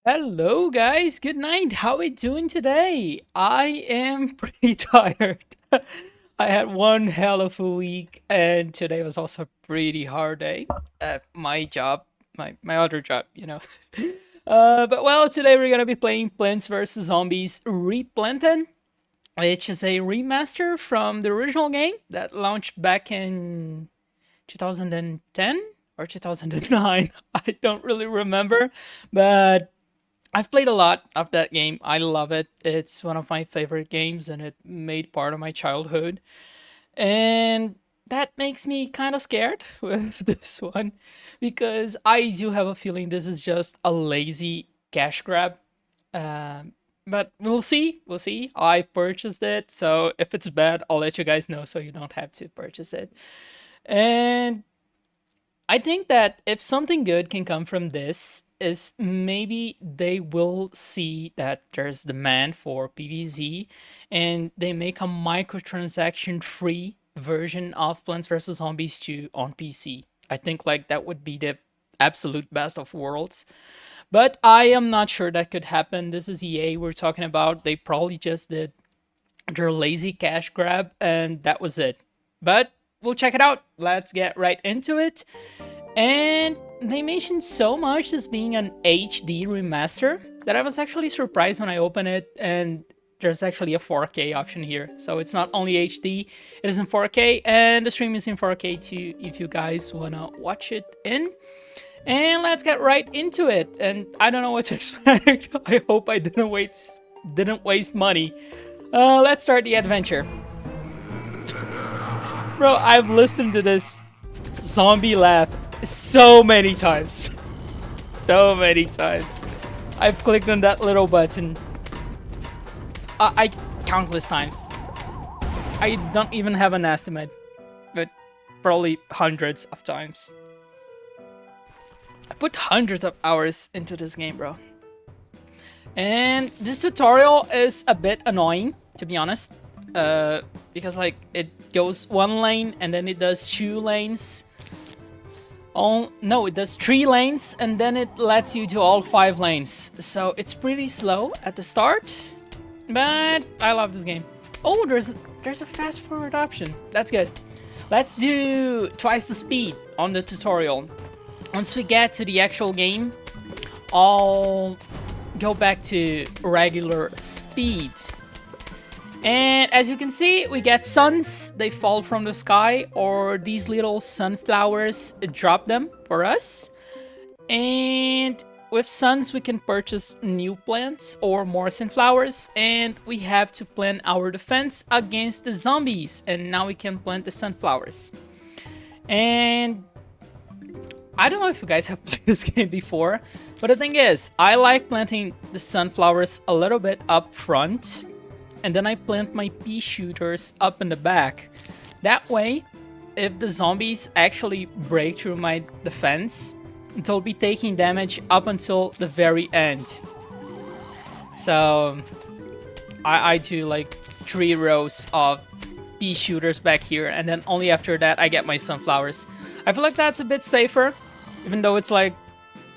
Hello guys, good night. How we doing today? I am pretty tired. I had one hell of a week and today was also a pretty hard day at my job, my other job. But well, today we're gonna be playing Plants vs. Zombies Replanted, which is a remaster from the original game that launched back in 2010 or 2009. I don't really remember, but I've played a lot of that game. I love it. It's one of my favorite games and it made part of my childhood. And that makes me kind of scared with this one because I do have a feeling this is just a lazy cash grab. But we'll see. We'll see. I purchased it. So if it's bad, I'll let you guys know so you don't have to purchase it. And I think that if something good can come from this is maybe they will see that there's demand for PvZ and they make a microtransaction free version of Plants vs Zombies 2 on PC. I think like that would be the absolute best of worlds. But I am not sure that could happen. This is EA we're talking about. They probably just did their lazy cash grab and that was it. But we'll check it out. Let's get right into it. And they mentioned so much as being an HD remaster that I was actually surprised when I opened it, and there's actually a 4K option here. So it's not only HD, it is in 4K, and the stream is in 4K too if you guys wanna watch it in. And let's get right into it. And I don't know what to expect. I hope I didn't waste money. Let's start the adventure. Bro, I've listened to this zombie laugh so many times. So many times. I've clicked on that little button. I countless times. I don't even have an estimate, but probably hundreds of times. I put hundreds of hours into this game, bro. And this tutorial is a bit annoying, to be honest. Because like it goes one lane and then it does two lanes. Oh no, it does 3 lanes and then it lets you do all 5 lanes. So it's pretty slow at the start, but I love this game. Oh, there's a fast forward option. That's good. Let's do twice the speed on the tutorial. Once we get to the actual game, I'll go back to regular speed. And as you can see, we get suns, they fall from the sky, or these little sunflowers drop them for us. And with suns, we can purchase new plants or more sunflowers, and we have to plan our defense against the zombies. And now we can plant the sunflowers. And I don't know if you guys have played this game before, but the thing is, I like planting the sunflowers a little bit up front. And then I plant my pea shooters up in the back. That way, if the zombies actually break through my defense, they'll be taking damage up until the very end. So I do like 3 rows of pea shooters back here, and then only after that I get my sunflowers. I feel like that's a bit safer, even though it's like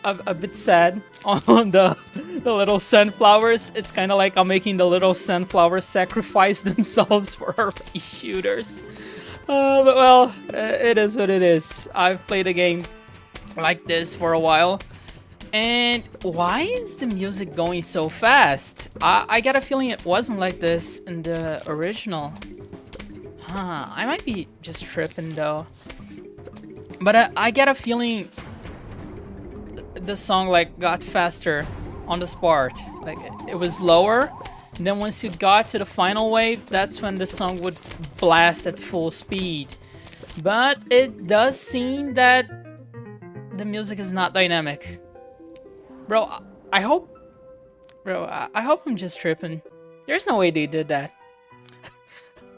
a bit sad on the little sunflowers. It's kind of like I'm making the little sunflowers sacrifice themselves for our pea shooters. But well, it is what it is. I've played a game like this for a while. And why is the music going so fast? I got a feeling it wasn't like this in the original. I might be just tripping though. But I get a feeling the song like got faster on this part. Like it was lower, and then once you got to the final wave, that's when the song would blast at full speed. But it does seem that the music is not dynamic. Bro, I hope I'm just tripping. There's no way they did that.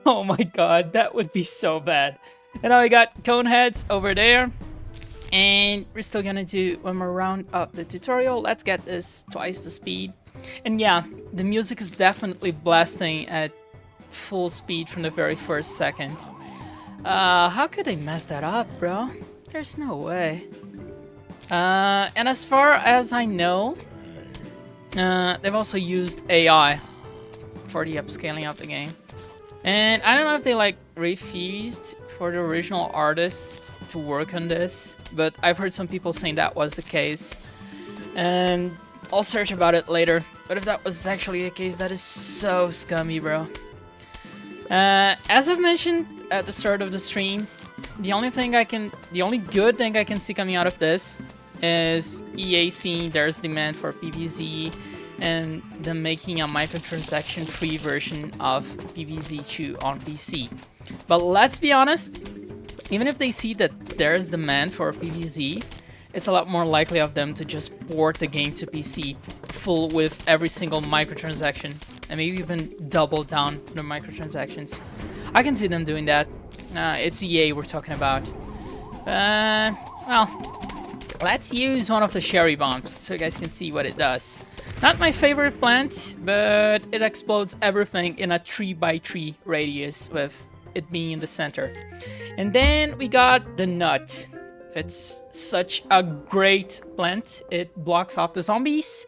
Oh my god, that would be so bad. And now we got cone heads over there. And we're still gonna do one more round of the tutorial. Let's get this twice the speed. And yeah, the music is definitely blasting at full speed from the very first second. How could they mess that up, bro? There's no way. And as far as I know, They've also used AI for the upscaling of the game. And I don't know if they like refused for the original artists to work on this, but I've heard some people saying that was the case. And I'll search about it later. But if that was actually the case, that is so scummy, bro. As I've mentioned at the start of the stream, the only good thing I can see coming out of this is EA seeing there's demand for PvZ and them making a microtransaction-free version of PvZ2 on PC. But let's be honest, even if they see that there's demand for PvZ, it's a lot more likely of them to just port the game to PC full with every single microtransaction and maybe even double down the microtransactions. I can see them doing that. It's EA we're talking about. Well, let's use one of the cherry bombs so you guys can see what it does. Not my favorite plant, but it explodes everything in a 3x3 radius with it being in the center. And then we got the nut. It's such a great plant. It blocks off the zombies,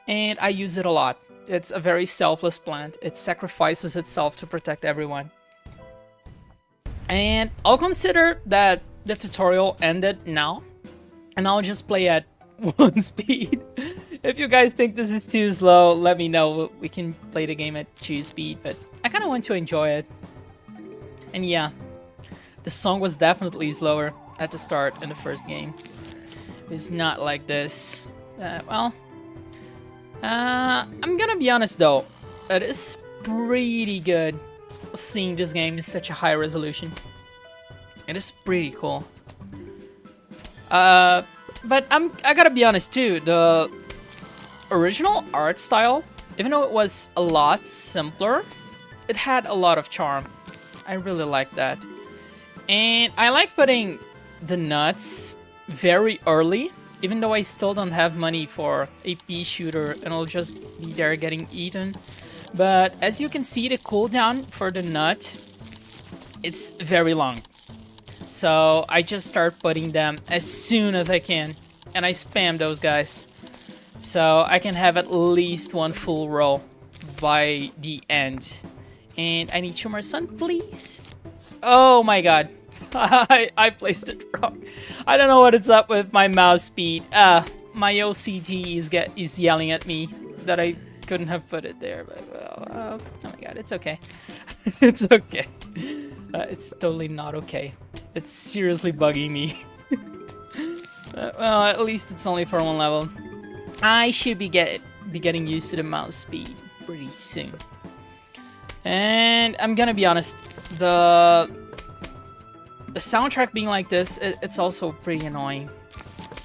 and I use it a lot. It's a very selfless plant. It sacrifices itself to protect everyone. And I'll consider that the tutorial ended now, and I'll just play at 1 speed. If you guys think this is too slow, let me know. We can play the game at 2 speed, but I kind of want to enjoy it. And yeah, the song was definitely slower at the start in the first game. It's not like this. I'm gonna be honest though, it is pretty good seeing this game in such a high resolution. It is pretty cool. But I gotta be honest too, the original art style, even though it was a lot simpler, it had a lot of charm. I really like that. And I like putting the nuts very early, even though I still don't have money for a pea shooter and I'll just be there getting eaten. But as you can see, the cooldown for the nut, it's very long. So I just start putting them as soon as I can, and I spam those guys. So I can have at least one full row by the end. And I need 2 more sun, please. Oh my god. I placed it wrong. I don't know what it's up with my mouse speed. My OCD is yelling at me that I couldn't have put it there. But oh my god, it's okay. It's okay. It's totally not okay. It's seriously bugging me. Well, at least it's only for 1 level. I should be getting used to the mouse speed pretty soon. And I'm gonna be honest, the soundtrack being like this, it's also pretty annoying.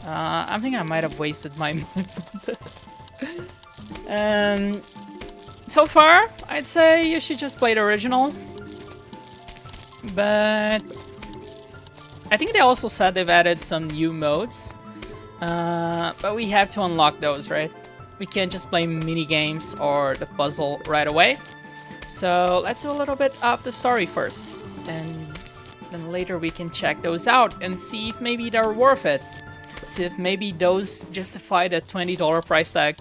I think I might have wasted my money on this. So far, I'd say you should just play the original. But I think they also said they've added some new modes. But we have to unlock those, right? We can't just play mini games or the puzzle right away. So let's do a little bit of the story first. And then later we can check those out and see if maybe they're worth it. See if maybe those justify the $20 price tag,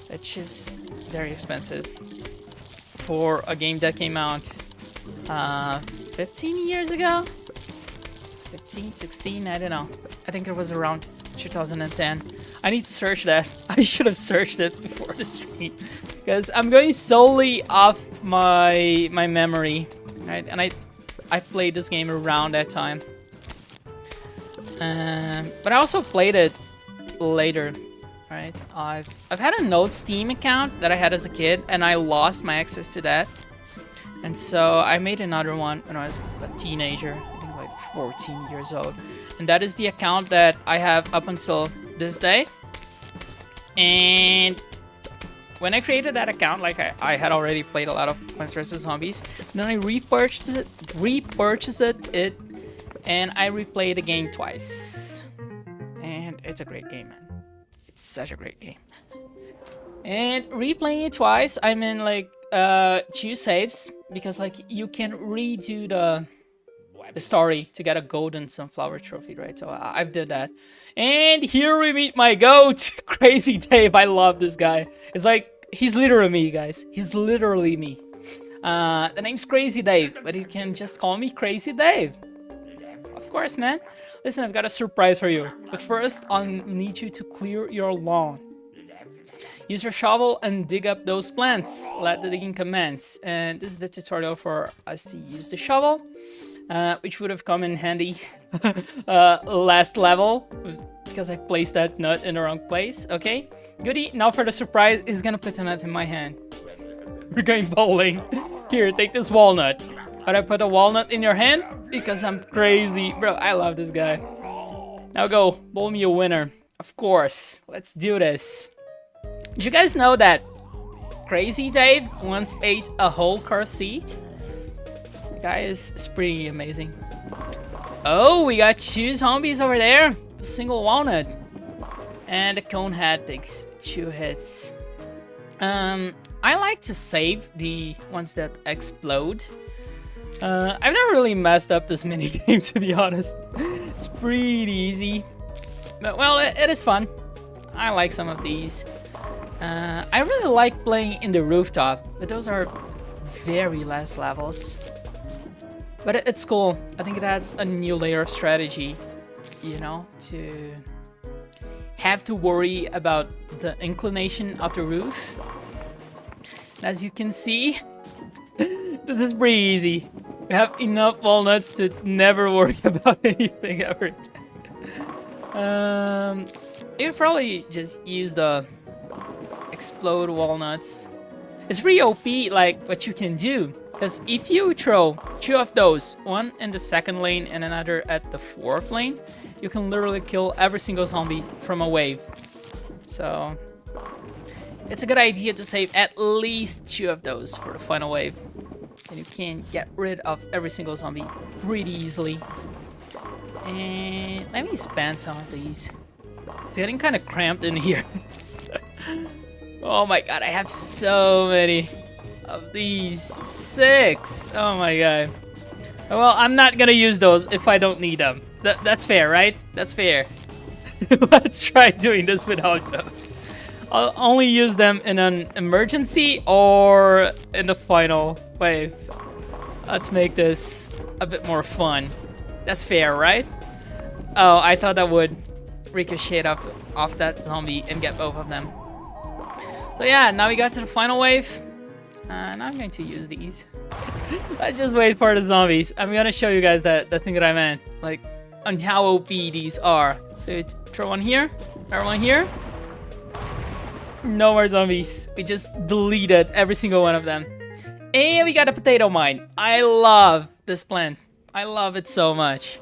which is very expensive for a game that came out 15 years ago? 15, 16, I don't know. I think it was around 2010. I need to search that. I should have searched it before the stream, because I'm going solely off my memory, right? And I played this game around that time. But I also played it later, right? I've had a Node Steam account that I had as a kid, and I lost my access to that. And so I made another one when I was a teenager, I think like 14 years old. And that is the account that I have up until this day. And when I created that account, like I had already played a lot of Plants vs. Zombies. Then I repurchased it, and I replayed the game twice. And it's a great game, man. It's such a great game. And replaying it twice, I'm in like 2 saves, because like you can redo the the story to get a golden sunflower trophy, right? So I've did that. And here we meet my goat, Crazy Dave. I love this guy. It's like, he's literally me, guys. He's literally me. The name's Crazy Dave, but you can just call me Crazy Dave. Of course, man. Listen, I've got a surprise for you. But first, I'll need you to clear your lawn. Use your shovel and dig up those plants. Let the digging commence. And this is the tutorial for us to use the shovel, which would have come in handy last level, because I placed that nut in the wrong place. Okay, goody. Now for the surprise, he's gonna put a nut in my hand. We're going bowling. Here, take this walnut. But I put a walnut in your hand because I'm crazy. Bro, I love this guy. Now go, bowl me a winner. Of course, let's do this. Did you guys know that Crazy Dave once ate a whole car seat? The guy is pretty amazing. Oh, we got 2 zombies over there. A single walnut. And the cone head takes 2 hits. I like to save the ones that explode. I've never really messed up this minigame, to be honest. It's pretty easy. But, well, it is fun. I like some of these. I really like playing in the rooftop, but those are very last levels. But it's cool. I think it adds a new layer of strategy, you know, to have to worry about the inclination of the roof. As you can see, this is pretty easy. We have enough walnuts to never worry about anything ever. You could probably just use the explode walnuts. It's pretty OP, like, what you can do. Because if you throw 2 of those, one in the 2nd lane and another at the 4th lane, you can literally kill every single zombie from a wave. So it's a good idea to save at least 2 of those for the final wave. And you can get rid of every single zombie pretty easily. And let me expand some of these. It's getting kind of cramped in here. Oh my god, I have so many of these. 6. Oh my god. Well, I'm not gonna use those if I don't need them. That's fair, right? That's fair. Let's try doing this without those. I'll only use them in an emergency or in the final wave. Let's make this a bit more fun. That's fair, right? Oh, I thought that would ricochet off that zombie and get both of them. So yeah, now we got to the final wave. Now I'm going to use these. Let's just wait for the zombies. I'm gonna show you guys the thing that I meant. Like, on how OP these are. So it's throw one here, throw one here. No more zombies. We just deleted every single one of them. And we got a potato mine. I love this plant. I love it so much.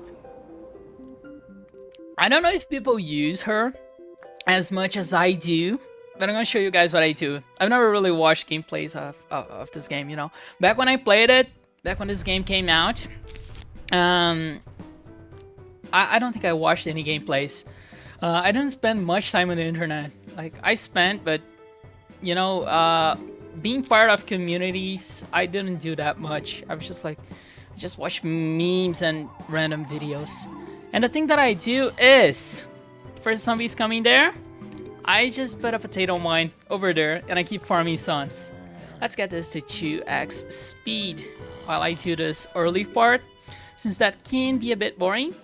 I don't know if people use her as much as I do, but I'm gonna show you guys what I do. I've never really watched gameplays of this game, you know. Back when I played it, back when this game came out, I don't think I watched any gameplays. I didn't spend much time on the internet. Like, I spent, but, you know, being part of communities, I didn't do that much. I was just like, just watch memes and random videos. And the thing that I do is, first zombies coming there, I just put a potato mine over there and I keep farming suns. Let's get this to 2x speed while I do this early part, since that can be a bit boring.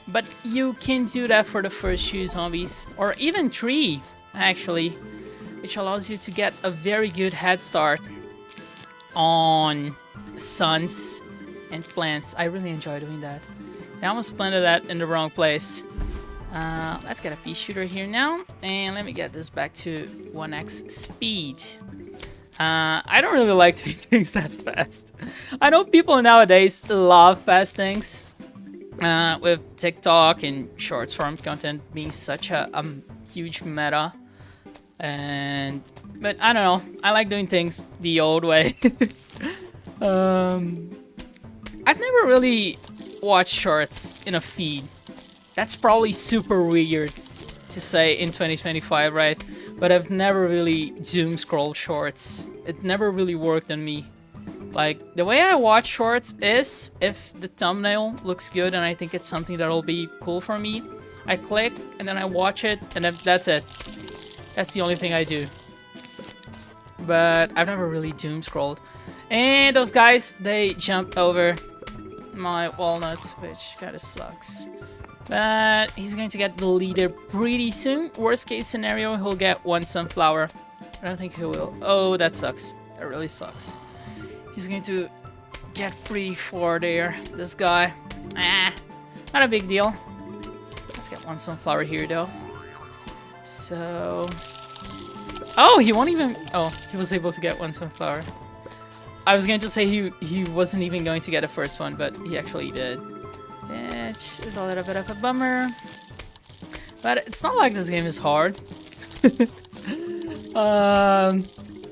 But you can do that for the first 2 zombies, or even 3 actually, which allows you to get a very good head start on suns and plants. I really enjoy doing that. I almost planted that in the wrong place. Let's get a pea shooter here now, and let me get this back to 1x speed. I don't really like doing things that fast. I know people nowadays love fast things, with TikTok and shorts form content being such a huge meta. But I don't know, I like doing things the old way. I've never really watched shorts in a feed. That's probably super weird to say in 2025, right? But I've never really doom scrolled shorts. It never really worked on me. Like, the way I watch shorts is if the thumbnail looks good and I think it's something that'll be cool for me, I click and then I watch it and then that's it. That's the only thing I do. But I've never really doom scrolled. And those guys, they jumped over my walnuts, which kind of sucks. But he's going to get deleted pretty soon. Worst case scenario, he'll get 1 sunflower. I don't think he will. Oh, that sucks. That really sucks. He's going to get pretty far there. This guy. Not a big deal. Let's get 1 sunflower here, though. So... Oh, he won't even... Oh, he was able to get 1 sunflower. I was going to say he wasn't even going to get the first one, but he actually did. Which is a little bit of a bummer. But it's not like this game is hard.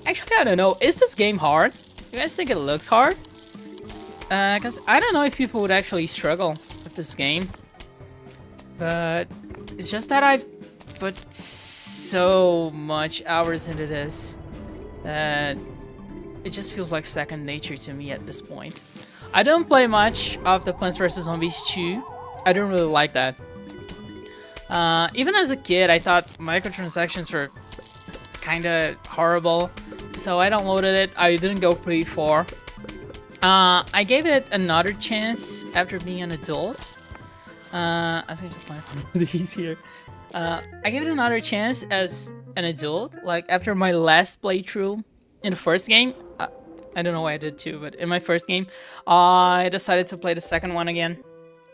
Actually, I don't know. Is this game hard? You guys think it looks hard? Because I don't know if people would actually struggle with this game. But it's just that I've put so much hours into this that it just feels like second nature to me at this point. I don't play much of the Plants vs. Zombies 2. I don't really like that. Even as a kid, I thought microtransactions were kind of horrible. So I downloaded it. I didn't go pretty far. I gave it another chance after being an adult. I was going to play one of these here. I gave it another chance as an adult. Like after my last playthrough in the first game. I don't know why I did too, but in my first game, I decided to play the second one again.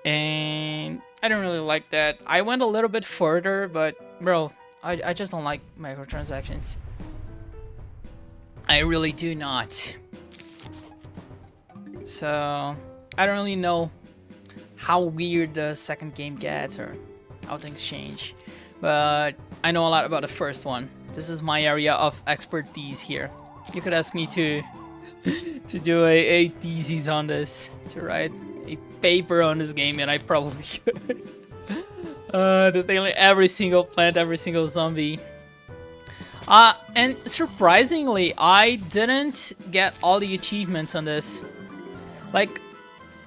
And I don't really like that. I went a little bit further, but bro, I just don't like microtransactions. I really do not. So, I don't really know how weird the second game gets or how things change. But I know a lot about the first one. This is my area of expertise here. You could ask me to do a thesis on this, to write a paper on this game, and I probably could. Detailing every single plant, every single zombie. And surprisingly, I didn't get all the achievements on this. Like,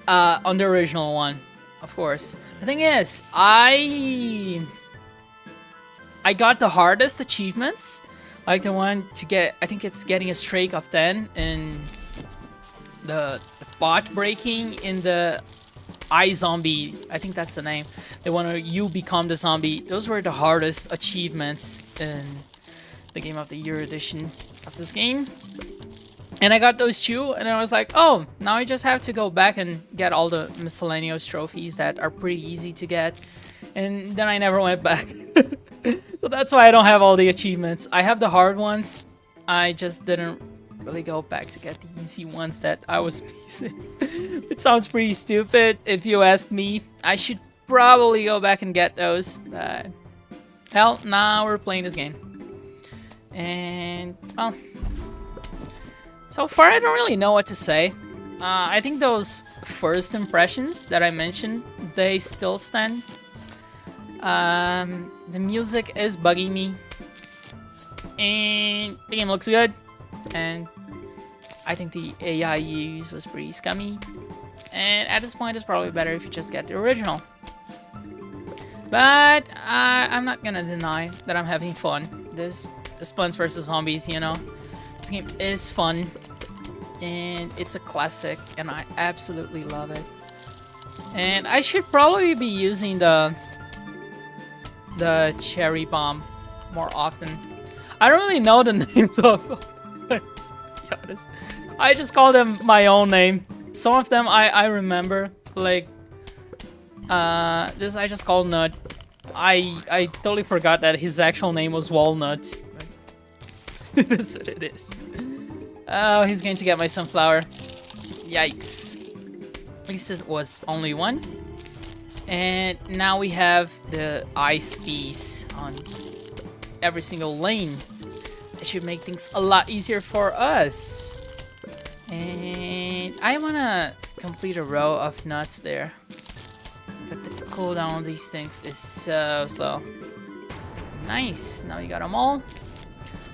on the original one, of course. The thing is, I got the hardest achievements. Like the one to get, I think it's getting a streak of 10 and the bot breaking in the iZombie, I think that's the name. The one where you become the zombie. Those were the hardest achievements in the Game of the Year edition of this game. And I got those two, and I was like, oh, now I just have to go back and get all the miscellaneous trophies that are pretty easy to get. And then I never went back. So that's why I don't have all the achievements. I have the hard ones. I just didn't really go back to get the easy ones that I was missing. It sounds pretty stupid if you ask me. I should probably go back and get those. But hell, now we're playing this game. And, well, so far I don't really know what to say. I think those first impressions that I mentioned, they still stand. The music is bugging me, and the game looks good, and I think the AI used was pretty scummy, and at this point it's probably better if you just get the original. But I'm not gonna deny that I'm having fun. This Plants vs. Zombies, you know, this game is fun, and it's a classic, and I absolutely love it. And I should probably be using the cherry bomb more often. I don't really know the names of plants, to be honest. I just call them my own name. Some of them I remember, like this I just call Nut. I totally forgot that his actual name was Walnuts. It is what it is. Oh, he's going to get my sunflower. Yikes. At least it was only one. And now we have the ice piece on every single lane. It should make things a lot easier for us. And I want to complete a row of nuts there. But the cooldown on these things is so slow. Nice. Now we got them all.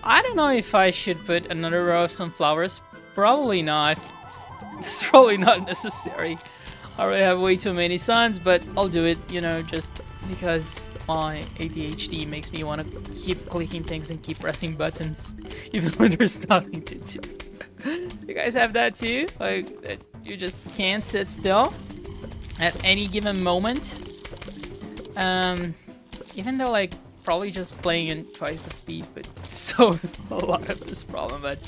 I don't know if I should put another row of sunflowers Probably not. It's probably not necessary. I already have way too many sons, but I'll do it, you know, just because my ADHD makes me want to keep clicking things and keep pressing buttons, even when there's nothing to do. You guys have that too? Like, that you just can't sit still at any given moment? Even though, like, probably just playing in twice the speed would solve a lot of this problem, but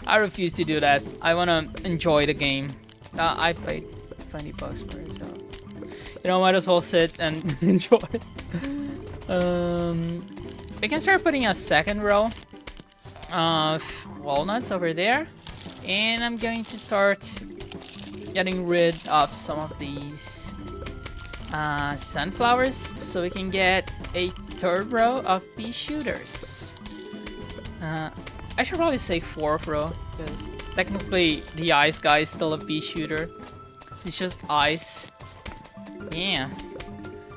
I refuse to do that. I want to enjoy the game. I paid $20 for it, so you know, might as well sit and enjoy. We can start putting a second row of walnuts over there, and I'm going to start getting rid of some of these sunflowers so we can get a third row of pea shooters. I should probably say fourth row, because technically the ice guy is still a pea shooter. It's just ice. Yeah.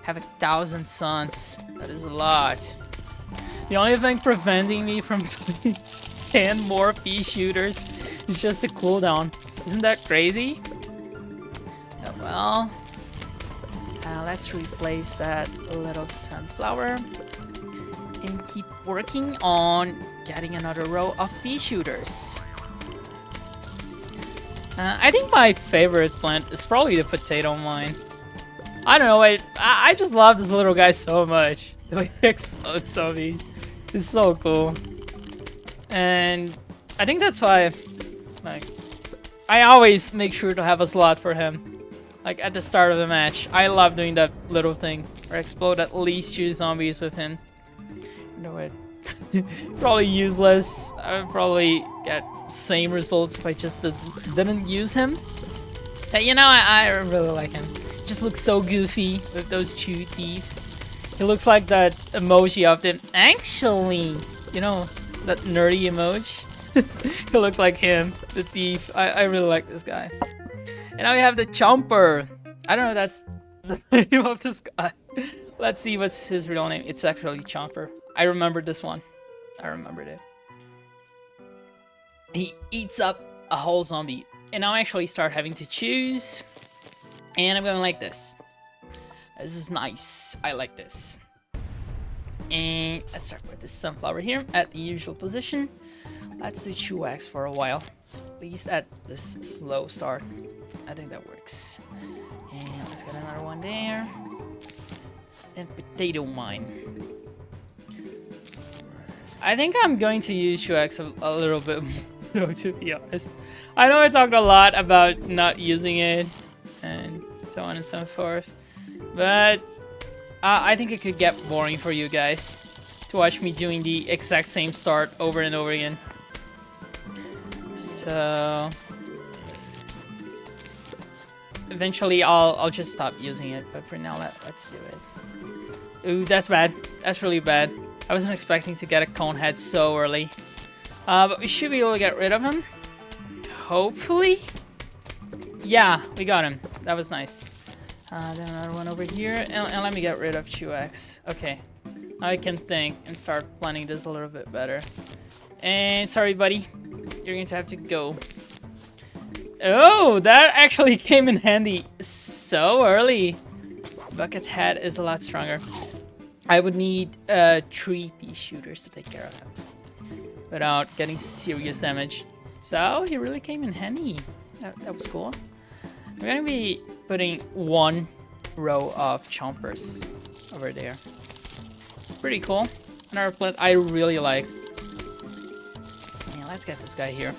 Have 1,000 suns. That is a lot. The only thing preventing me from putting 10 more pea shooters is just the cooldown. Isn't that crazy? Yeah, well, let's replace that little sunflower and keep working on getting another row of pea shooters. I think my favorite plant is probably the potato mine. I don't know, I just love this little guy so much. The way he explodes zombies. It's so cool. And I think that's why, like, I always make sure to have a slot for him. Like, at the start of the match. I love doing that little thing. Or explode at least 2 zombies with him. You know what? Probably useless. I would probably get same results if I just didn't use him. But you know, I really like him. Just looks so goofy with those 2 teeth. He looks like that emoji of them. Actually, you know, that nerdy emoji. He looks like him, the thief. I really like this guy. And now we have the Chomper. I don't know, that's the name of this guy. Let's see what's his real name. It's actually Chomper. I remembered this one. I remembered it. He eats up a whole zombie. And now I actually start having to choose. And I'm going like this. This is nice. I like this. And let's start with this sunflower here at the usual position. Let's do 2x for a while. At least at this slow start. I think that works. And let's get another one there. And potato mine. I think I'm going to use 2x a little bit more, to be honest. I know I talked a lot about not using it and so on and so forth, but I think it could get boring for you guys to watch me doing the exact same start over and over again. So eventually I'll just stop using it, but for now let's do it. Ooh, that's bad. That's really bad. I wasn't expecting to get a cone head so early. But we should be able to get rid of him. Hopefully. Yeah, we got him. That was nice. Then another one over here. And let me get rid of 2x. Okay. Now I can think and start planning this a little bit better. And sorry, buddy. You're going to have to go. Oh, that actually came in handy so early. Bucket head is a lot stronger. I would need 3 pea shooters to take care of him without getting serious damage. So he really came in handy. That was cool. We're gonna be putting 1 row of chompers over there. Pretty cool. Another plant I really like. Yeah, let's get this guy here.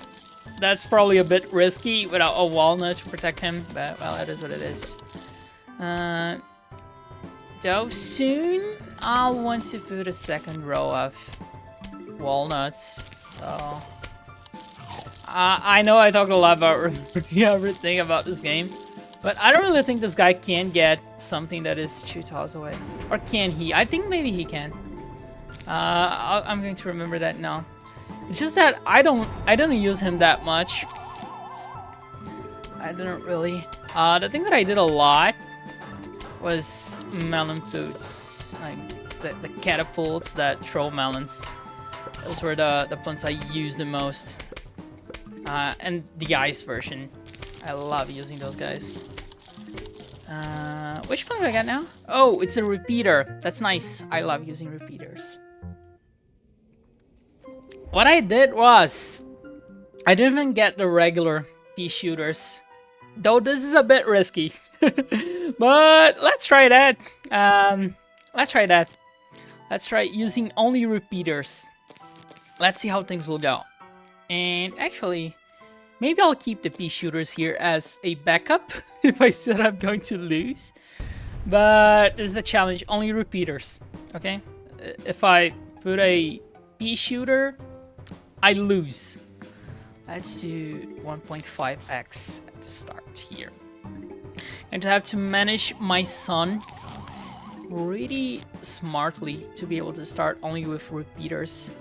That's probably a bit risky without a walnut to protect him, but well, it is what it is. So soon I'll want to put a second row of walnuts. So I know I talked a lot about remembering everything about this game, but I don't really think this guy can get something that is 2 tiles away. Or can he? I think maybe he can. I'm going to remember that now. It's just that I don't use him that much. I didn't really. The thing that I did a lot was melon boots, like the catapults that throw melons. Those were the plants I used the most. And the ice version. I love using those guys. Which one do I got now? Oh, it's a repeater. That's nice. I love using repeaters. What I did was, I didn't even get the regular pea shooters. Though this is a bit risky. But let's try that. Let's try that. Let's try using only repeaters. Let's see how things will go. And actually, maybe I'll keep the pea shooters here as a backup if I said I'm going to lose. But this is the challenge, only repeaters, okay? If I put a pea shooter, I lose. Let's do 1.5x at the start here. And to have to manage my son really smartly to be able to start only with repeaters.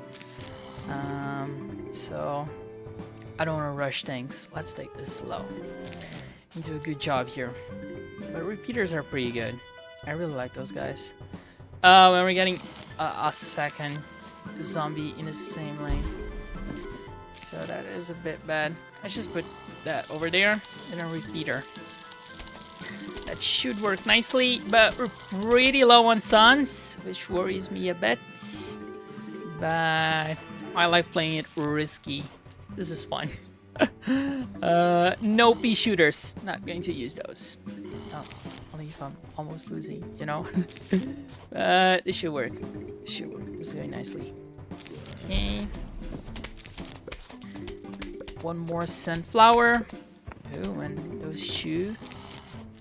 So I don't want to rush things. Let's take this slow and do a good job here. But repeaters are pretty good. I really like those guys. When we're getting a second zombie in the same lane. So that is a bit bad. Let's just put that over there and a repeater. That should work nicely, but we're pretty low on suns, which worries me a bit. But I like playing it risky. This is fun. No pea shooters. Not going to use those. Oh, only if I'm almost losing, you know? But it should work. It should work. It's going nicely. Okay. One more sunflower. Oh, and those two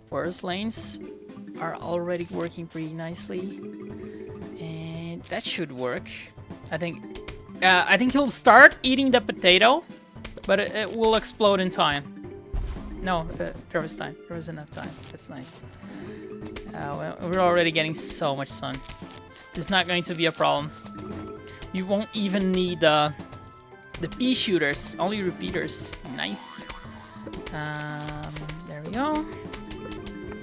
forest lanes are already working pretty nicely. And that should work. I think he'll start eating the potato, but it will explode in time. No, there was time. There was enough time. That's nice. We're already getting so much sun. It's not going to be a problem. You won't even need the pea shooters. Only repeaters. Nice. There we go.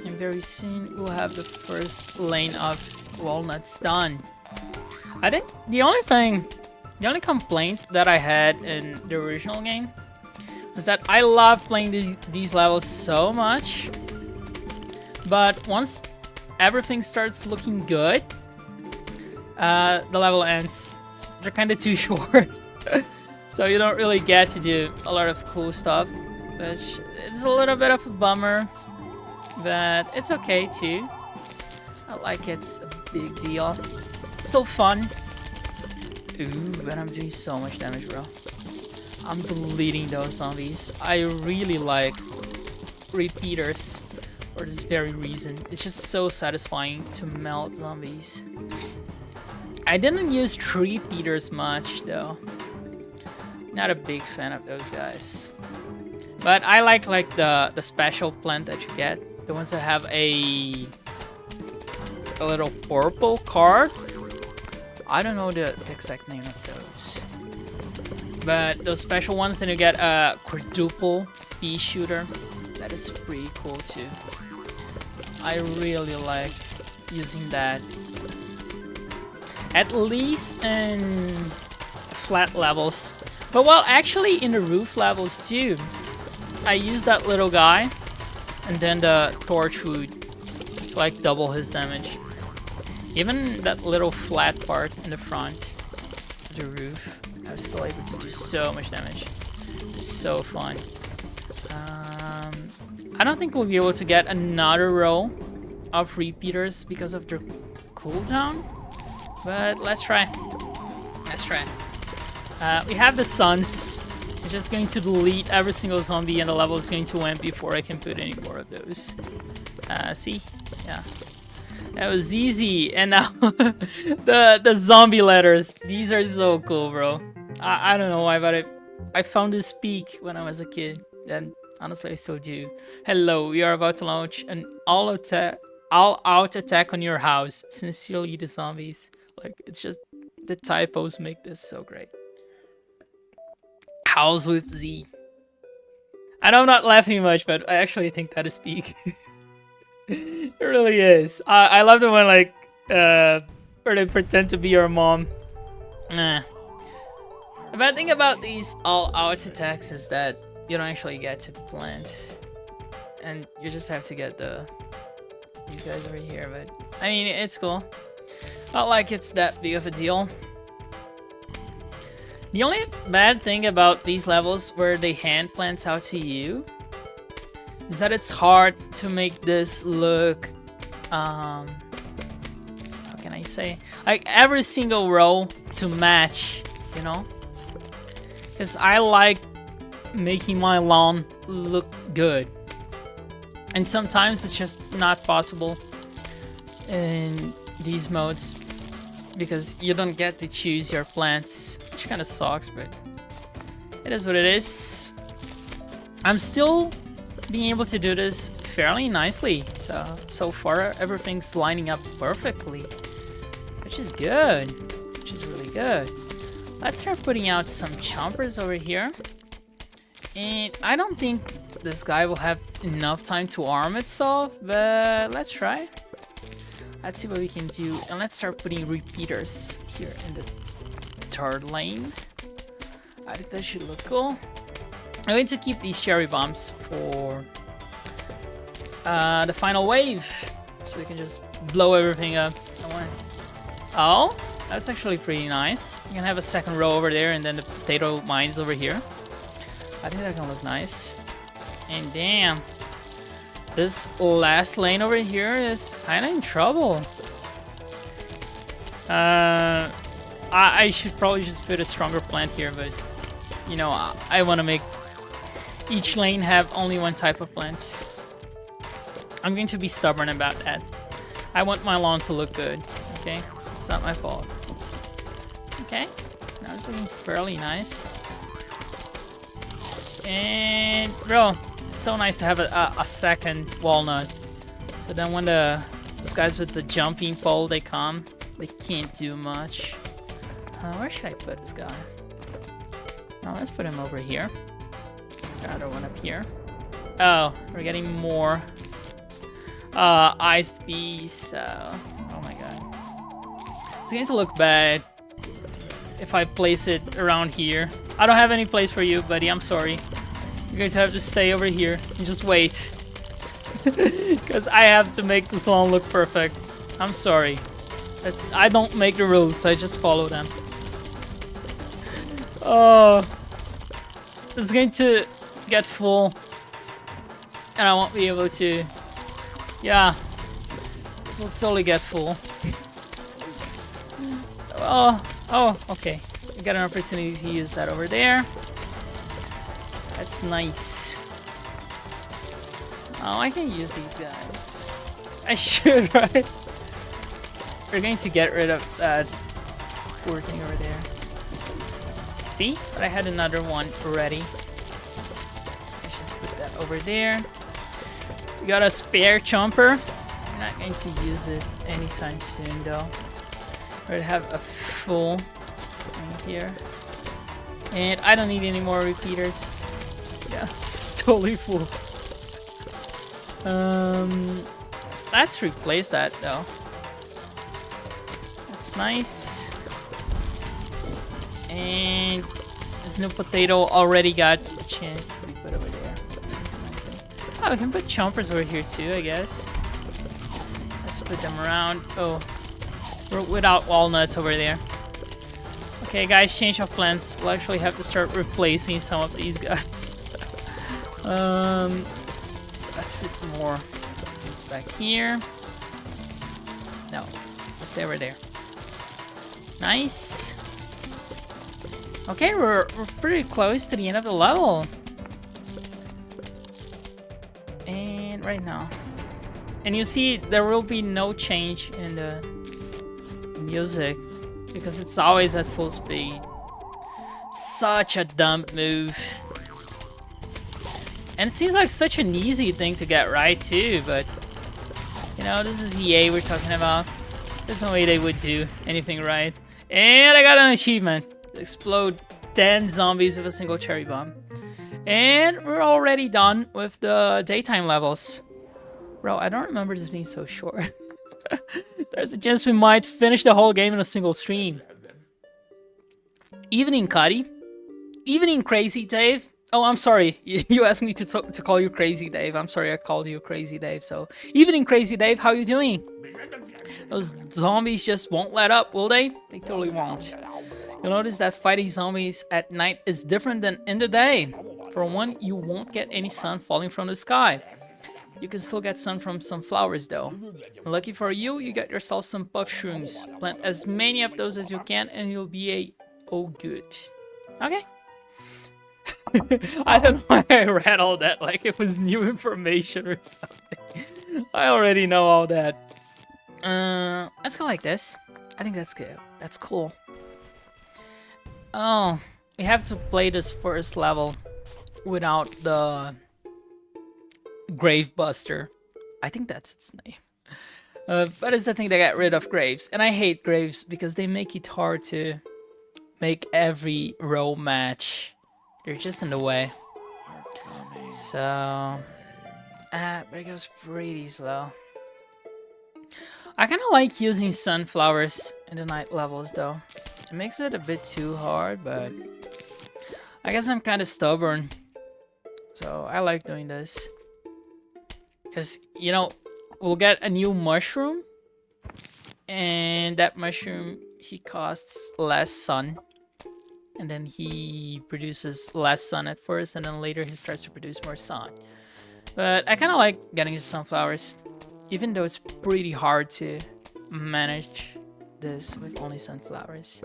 And very soon we'll have the first lane of walnuts done. I think the only complaint that I had in the original game was that I love playing these levels so much, but once everything starts looking good, the level ends. They're kind of too short, so you don't really get to do a lot of cool stuff, which it's a little bit of a bummer, but it's okay too. Not like it's a big deal. It's still fun. Ooh, but I'm doing so much damage, bro. I'm deleting those zombies. I really like repeaters for this very reason. It's just so satisfying to melt zombies. I didn't use repeaters much, though. Not a big fan of those guys. But I like the special plant that you get. The ones that have a little purple card. I don't know the exact name of those. But those special ones, then you get a quadruple pea shooter. That is pretty cool too. I really like using that. At least in flat levels. But well, actually in the roof levels too. I use that little guy. And then the torch would like double his damage. Even that little flat part in the front of the roof, I was still able to do so much damage. It's so fun. I don't think we'll be able to get another row of repeaters because of their cooldown, but let's try. Let's try. We have the suns. We're just going to delete every single zombie and the level is going to end before I can put any more of those. See? Yeah. That was easy. And now the zombie letters. These are so cool, bro. I don't know why, but I found this peak when I was a kid. And honestly, I still do. Hello, we are about to launch an all-out attack on your house. Sincerely, the zombies. Like, it's just the typos make this so great. House with Z. I know I'm not laughing much, but I actually think that is peak. It really is. I love the one like where they pretend to be your mom. The bad thing about these all-out attacks is that you don't actually get to plant, and you just have to get these guys over here. But I mean, it's cool. Not like it's that big of a deal. The only bad thing about these levels where they hand plants out to you is that it's hard to make this look, how can I say, like every single row to match, you know? Because I like making my lawn look good. And sometimes it's just not possible in these modes because you don't get to choose your plants, which kind of sucks, but it is what it is. I'm still being able to do this fairly nicely. So far, everything's lining up perfectly, which is good, which is really good. Let's start putting out some chompers over here. And I don't think this guy will have enough time to arm itself, but let's try. Let's see what we can do. And let's start putting repeaters here in the third lane. I think that should look cool. I'm going to keep these cherry bombs for the final wave, so we can just blow everything up at once. Oh, that's actually pretty nice. You can have a second row over there and then the potato mines over here. I think that can look nice. And damn, this last lane over here is kind of in trouble. I should probably just put a stronger plant here, but you know, I want to make each lane have only one type of plant. I'm going to be stubborn about that. I want my lawn to look good, okay? It's not my fault. Okay, now it's looking fairly nice. And bro, it's so nice to have a second walnut. So then when those guys with the jumping pole, they come, they can't do much. Where should I put this guy? Oh, let's put him over here. The other one up here. Oh, we're getting more iced bees. Oh my god. It's going to look bad if I place it around here. I don't have any place for you, buddy. I'm sorry. You're going to have to stay over here and just wait. Because I have to make this lawn look perfect. I'm sorry. I don't make the rules. I just follow them. Oh. This is going to get full. And I won't be able to... Yeah. This will totally get full. Oh, okay. I got an opportunity to use that over there. That's nice. Oh, I can use these guys. I should, right? We're going to get rid of that poor thing over there. See? But I had another one ready. Let's just put that over there. We got a spare chomper. I'm not going to use it anytime soon, though. We're gonna have a full thing here. And I don't need any more repeaters. Yeah, it's totally full. Let's replace that though. That's nice. And this new potato already got a chance to be put over there. Oh, we can put chompers over here too, I guess. Let's put them around. Oh, we're without walnuts over there. Okay, guys, change of plans. We'll actually have to start replacing some of these guys. Let's put more things back here. No, just stay over there. Nice. Okay, we're pretty close to the end of the level. And right now. And you see, there will be no change in the music because it's always at full speed. Such a dumb move. And it seems like such an easy thing to get right too, but you know, this is EA we're talking about. There's no way they would do anything right. And I got an achievement. Explode 10 zombies with a single cherry bomb. And we're already done with the daytime levels. Bro, I don't remember this being so short. There's a chance we might finish the whole game in a single stream. Evening Cuddy. Evening, Crazy Dave. Oh, I'm sorry. You asked me to call you Crazy Dave. I'm sorry I called you Crazy Dave. So, evening, Crazy Dave. How you doing? Those zombies just won't let up, will they? They totally won't. You'll notice that fighting zombies at night is different than in the day. For one, you won't get any sun falling from the sky. You can still get sun from some flowers though. Lucky for you, you get yourself some puff shrooms. Plant as many of those as you can and you'll be a oh good. Okay. I don't know why I read all that like it was new information or something. I already know all that. Let's go like this. I think that's good. That's cool. Oh, we have to play this first level without the Grave Buster. I think that's its name. But it's the thing that got rid of graves. And I hate graves because they make it hard to make every row match. They're just in the way. So... but it goes pretty slow. I kind of like using sunflowers in the night levels though. It makes it a bit too hard, but... I guess I'm kind of stubborn. So I like doing this. Because, you know, we'll get a new mushroom. And that mushroom, he costs less sun. And then he produces less sun at first. And then later he starts to produce more sun. But I kind of like getting the sunflowers. Even though it's pretty hard to manage this with only sunflowers.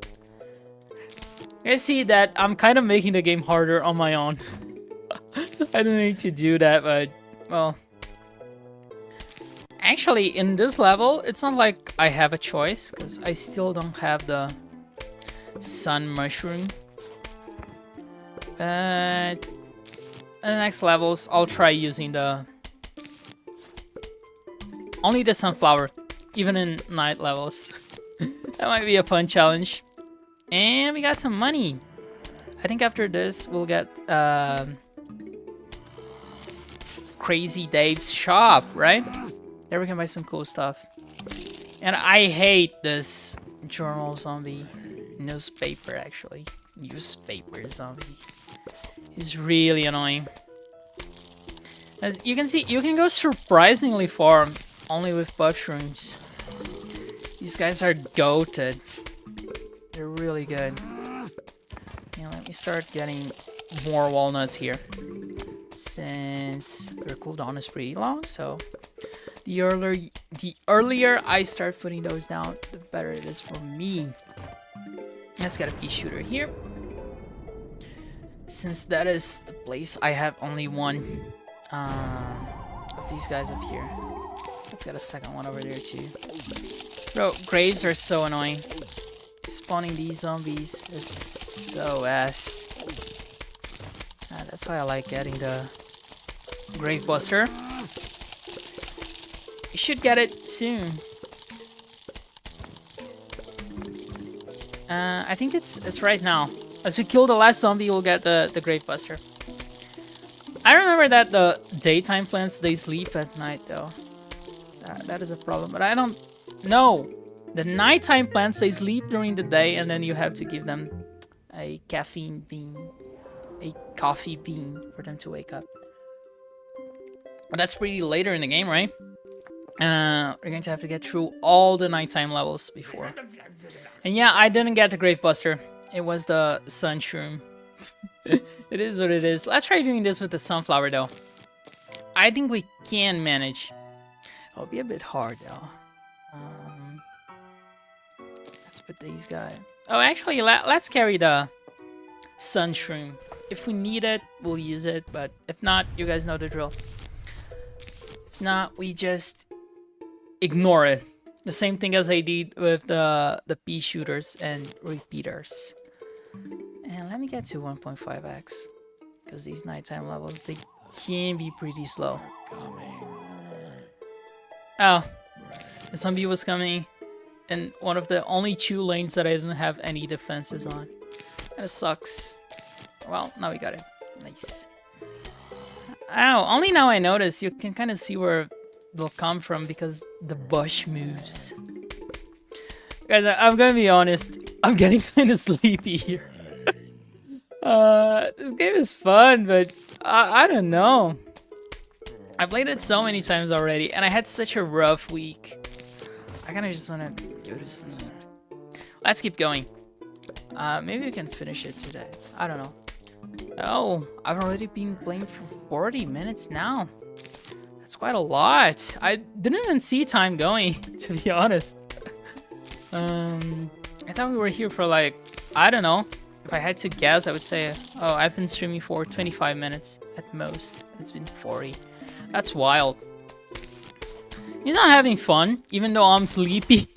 I see that I'm kind of making the game harder on my own. I don't need to do that, but, well... Actually, in this level, it's not like I have a choice, because I still don't have the sun mushroom. But in the next levels, I'll try using the... only the sunflower, even in night levels. That might be a fun challenge. And we got some money. I think after this, we'll get Crazy Dave's shop, right? There we can buy some cool stuff. And I hate this journal zombie. Newspaper, actually. Newspaper zombie. He's really annoying. As you can see, you can go surprisingly far only with mushrooms. These guys are goated. They're really good. Yeah, let me start getting more walnuts here. Since their cooldown is pretty long, so the earlier I start putting those down, the better it is for me. Let's get a pea shooter here. Since that is the place I have only one of these guys up here. Let's get a second one over there too. Bro, graves are so annoying. Spawning these zombies is so ass. That's why I like getting the Grave Buster. You should get it soon. I think it's right now. As we kill the last zombie, we'll get the Grave Buster. I remember that the daytime plants, they sleep at night though. That is a problem, but I don't know. The nighttime plants, they sleep during the day, and then you have to give them a caffeine bean. A coffee bean for them to wake up. But that's pretty later in the game, right? We're going to have to get through all the nighttime levels before. And yeah, I didn't get the Grave Buster. It was the sun shroom. It is what it is. Let's try doing this with the sunflower though. I think we can manage. It'll be a bit hard though. Let's put these guys. Oh, actually, let's carry the sun shroom. If we need it, we'll use it. But if not, you guys know the drill. If not, we just ignore it. The same thing as I did with the pea shooters and repeaters. And let me get to 1.5x. Because these nighttime levels, they can be pretty slow. Oh, the zombie was coming in one of the only 2 lanes that I didn't have any defenses on. That sucks. Well, now we got it. Nice. Ow, only now I notice. You can kind of see where they'll come from because the bush moves. Guys, I'm gonna be honest. I'm getting kind of sleepy here. This game is fun, but I don't know. I played it so many times already, and I had such a rough week. I kind of just want to go to sleep. Let's keep going. Maybe we can finish it today. I don't know. Oh, I've already been playing for 40 minutes now. That's quite a lot. I didn't even see time going, to be honest. I thought we were here for like, I don't know. If I had to guess, I would say, oh, I've been streaming for 25 minutes at most. It's been 40. That's wild. He's not having fun, even though I'm sleepy.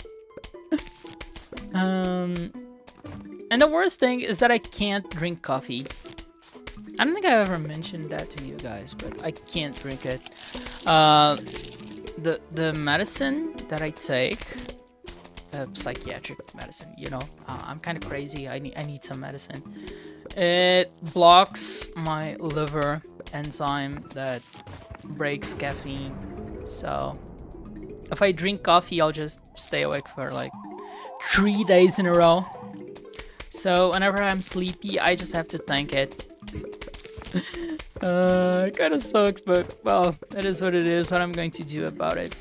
And the worst thing is that I can't drink coffee. I don't think I ever mentioned that to you guys, but I can't drink it. The medicine that I take, psychiatric medicine, you know, I'm kind of crazy. I need some medicine. It blocks my liver enzyme that breaks caffeine. So if I drink coffee, I'll just stay awake for like 3 days in a row. So whenever I'm sleepy, I just have to thank it. It kind of sucks, but well, it is what it is. What I'm going to do about it?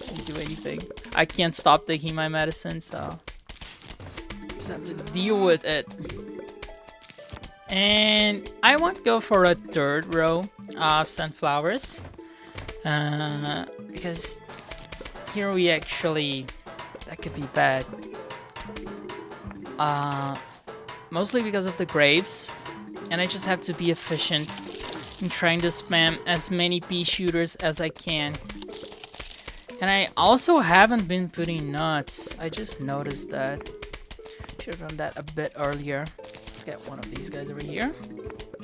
Can't do anything. I can't stop taking my medicine, so just have to deal with it. And I won't go for a third row of sunflowers, because here we actually, that could be bad. Mostly because of the graves, and I just have to be efficient in trying to spam as many pea shooters as I can. And I also haven't been putting nuts. I just noticed that. Should have done that a bit earlier. Let's get one of these guys over here.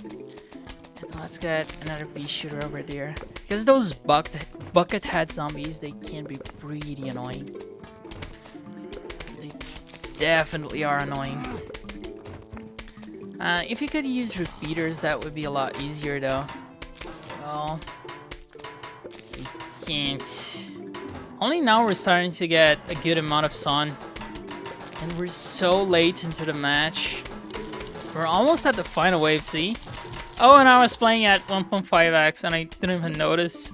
And let's get another pea shooter over there. Because those bucket head zombies, they can be pretty annoying. They definitely are annoying. If you could use repeaters, that would be a lot easier though. Well, we can't. Only now we're starting to get a good amount of sun. And we're so late into the match. We're almost at the final wave, see? Oh, and I was playing at 1.5x and I didn't even notice.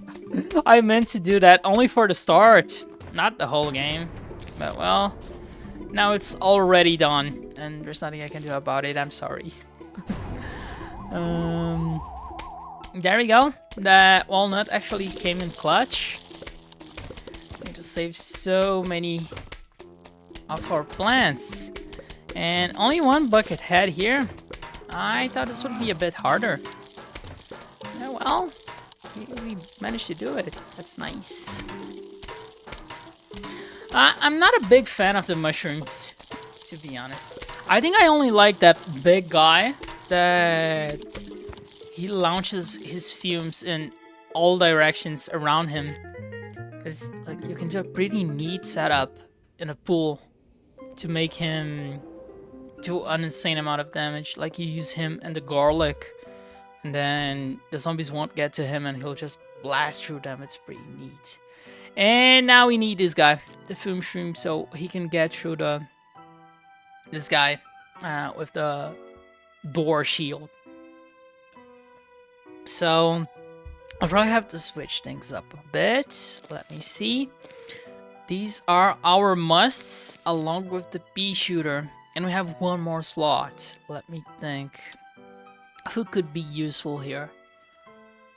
I meant to do that only for the start, not the whole game. But well, now it's already done. And there's nothing I can do about it. I'm sorry. There we go. That walnut actually came in clutch. We just saved so many of our plants. And only one bucket head here. I thought this would be a bit harder. Yeah, well, we managed to do it. That's nice. I'm not a big fan of the mushrooms, to be honest. I think I only like that big guy that he launches his fumes in all directions around him. Because like you can do a pretty neat setup in a pool to make him do an insane amount of damage. Like you use him and the garlic, and then the zombies won't get to him and he'll just blast through them. It's pretty neat. And now we need this guy, the fume shroom, so he can get through this guy with the door shield. So I'll probably have to switch things up a bit. Let me see. These are our musts along with the pea shooter. And we have one more slot. Let me think. Who could be useful here?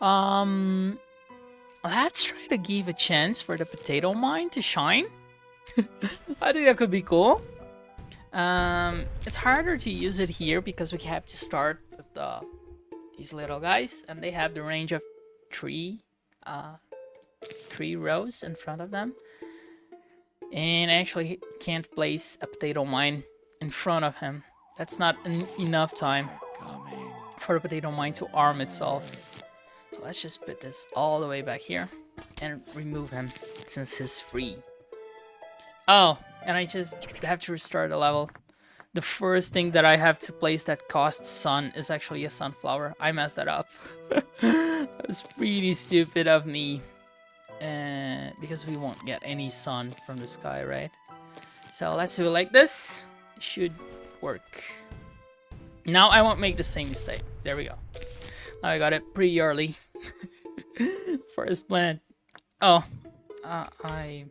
Let's try to give a chance for the potato mine to shine. I think that could be cool. It's harder to use it here because we have to start with these little guys, and they have the range of three rows in front of them. And I actually can't place a potato mine in front of him. That's not enough time for the potato mine to arm itself. So let's just put this all the way back here and remove him since he's free. Oh, and I just have to restart the level. The first thing that I have to place that costs sun is actually a sunflower. I messed that up. That was pretty stupid of me. Because we won't get any sun from the sky, right? So let's do it like this. It should work. Now I won't make the same mistake. There we go. Now I got it pretty early. First plant. Oh, I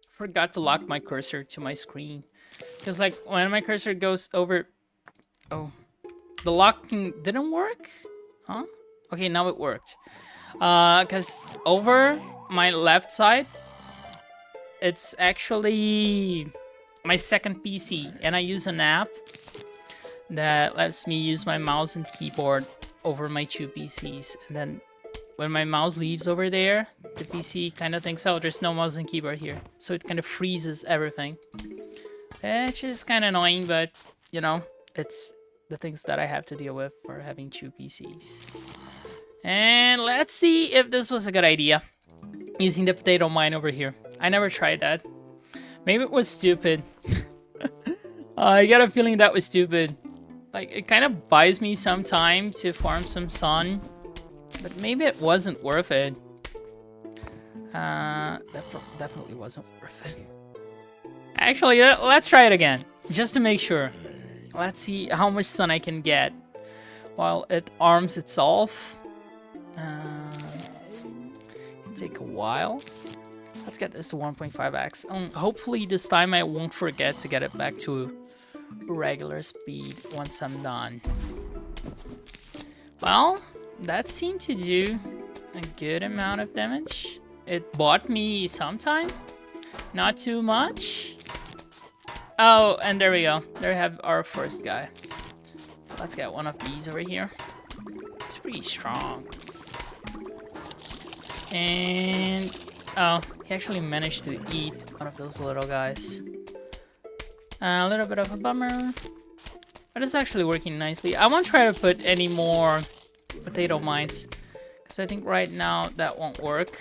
forgot to lock my cursor to my screen. Because like when my cursor goes over... Oh, the locking didn't work? Huh? Okay, now it worked. Because over my left side, it's actually my second PC. And I use an app that lets me use my mouse and keyboard over my two PCs. And then when my mouse leaves over there, the PC kind of thinks, oh, there's no mouse and keyboard here. So it kind of freezes everything. Which is kind of annoying, but, you know, it's the things that I have to deal with for having two PCs. And let's see if this was a good idea. Using the potato mine over here. I never tried that. Maybe it was stupid. I got a feeling that was stupid. Like, it kind of buys me some time to farm some sun. But maybe it wasn't worth it. That definitely wasn't worth it. Actually, let's try it again. Just to make sure. Let's see how much sun I can get while it arms itself. It'll take a while. Let's get this to 1.5x. Hopefully this time I won't forget to get it back to regular speed once I'm done. Well, that seemed to do a good amount of damage. It bought me some time. Not too much. Oh, and there we go. There we have our first guy. Let's get one of these over here. It's pretty strong. And... oh, he actually managed to eat one of those little guys. A little bit of a bummer. But it's actually working nicely. I won't try to put any more potato mines, because I think right now that won't work.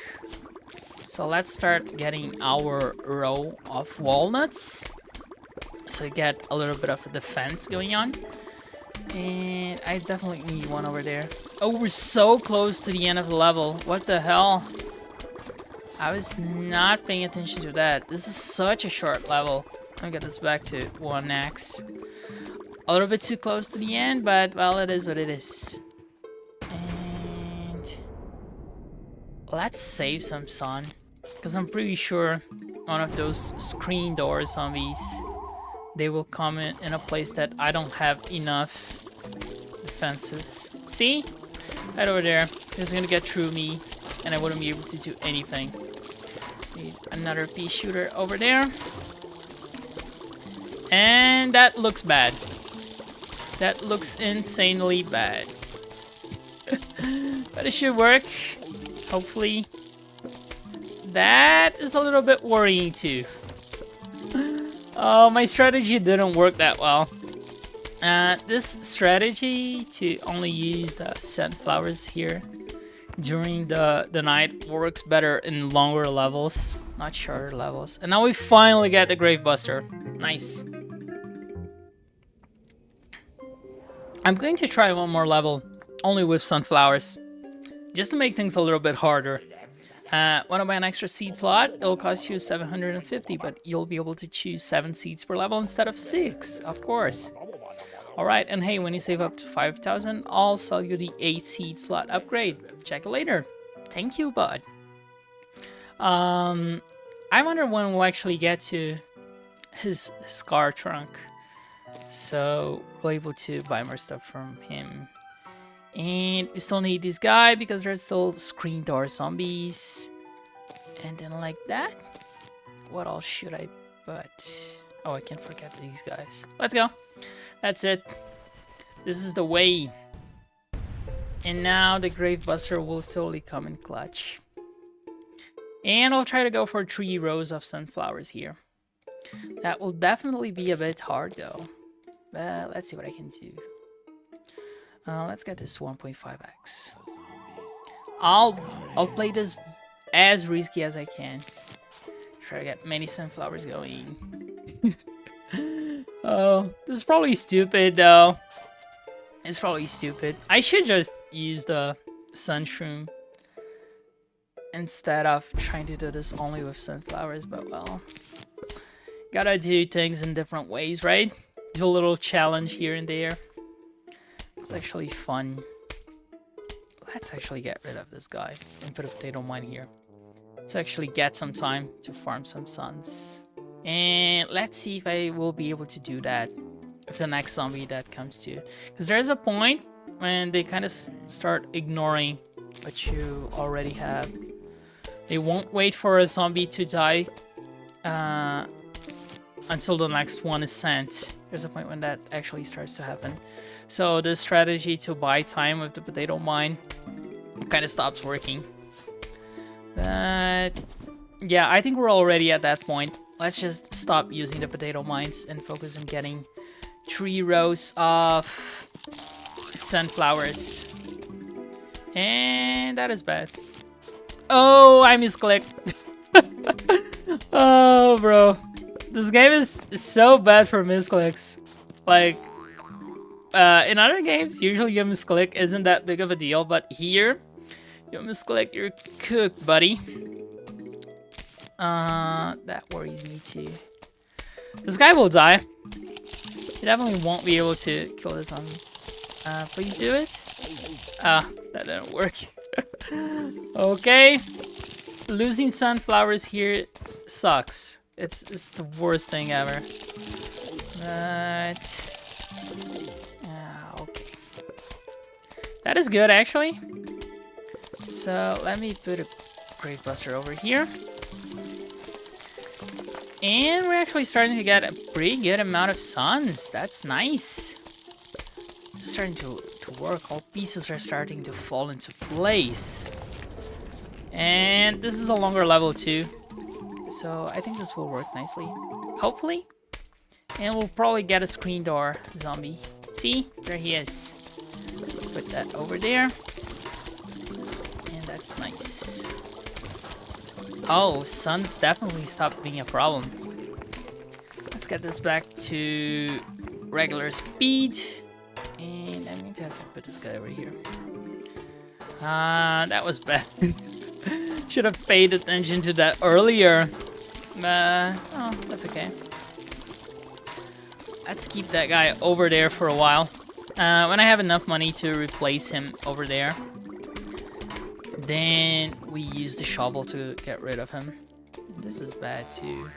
So let's start getting our row of walnuts. So we get a little bit of a defense going on. And I definitely need one over there. Oh, we're so close to the end of the level. What the hell? I was not paying attention to that. This is such a short level. Let me get this back to 1x. A little bit too close to the end, but well, it is what it is. And let's save some sun, because I'm pretty sure one of those screen door zombies, they will come in a place that I don't have enough defenses. See? Right over there. It's gonna get through me, and I wouldn't be able to do anything. Need another pea shooter over there. And that looks bad. That looks insanely bad. But it should work. Hopefully. That is a little bit worrying too. Oh, my strategy didn't work that well. This strategy to only use the sunflowers here during the night works better in longer levels, not shorter levels. And now we finally get the Grave Buster. Nice. I'm going to try one more level, only with sunflowers, just to make things a little bit harder. Want to buy an extra seed slot? It'll cost you 750, but you'll be able to choose 7 seeds per level instead of 6, of course. Alright, and hey, when you save up to 5,000, I'll sell you the 8 seed slot upgrade. Check it later. Thank you, bud. I wonder when we'll actually get to his car trunk. So we're able to buy more stuff from him. And we still need this guy because there's still screen door zombies. And then like that. What else should I put? Oh, I can't forget these guys. Let's go. That's it. This is the way. And now the Grave Buster will totally come in clutch. And I'll try to go for 3 rows of sunflowers here. That will definitely be a bit hard though. But let's see what I can do. Let's get this 1.5x. I'll play this as risky as I can. Try to get many sunflowers going. Oh, this is probably stupid though. It's probably stupid. I should just use the sun shroom instead of trying to do this only with sunflowers, but well. Gotta do things in different ways, right? Do a little challenge here and there. It's actually fun. Let's actually get rid of this guy and put a potato mine here. To actually get some time to farm some suns. And let's see if I will be able to do that with the next zombie that comes to. Because there's a point when they kind of start ignoring what you already have. They won't wait for a zombie to die until the next one is sent. There's a point when that actually starts to happen. So the strategy to buy time with the potato mine kind of stops working. But yeah, I think we're already at that point. Let's just stop using the potato mines and focus on getting 3 rows of sunflowers. And that is bad. Oh, I misclicked. Oh, bro. This game is so bad for misclicks. Like, in other games, usually you misclick isn't that big of a deal, but here, you misclick, you're cooked, buddy. That worries me too. This guy will die. He definitely won't be able to kill this zombie. Please do it. Ah, that didn't work. Okay. Losing sunflowers here sucks. It's the worst thing ever. But okay. That is good actually. So let me put a Grave Buster over here. And we're actually starting to get a pretty good amount of suns. That's nice. It's starting to work. All pieces are starting to fall into place. And this is a longer level too. So I think this will work nicely. Hopefully. And we'll probably get a screen door zombie. See? There he is. Put that over there. And that's nice. Oh, suns definitely stopped being a problem. Let's get this back to regular speed. And I'm going to have to put this guy over here. That was bad. Should have paid attention to that earlier. Oh, that's okay. Let's keep that guy over there for a while. When I have enough money to replace him over there, then we use the shovel to get rid of him. This is bad too.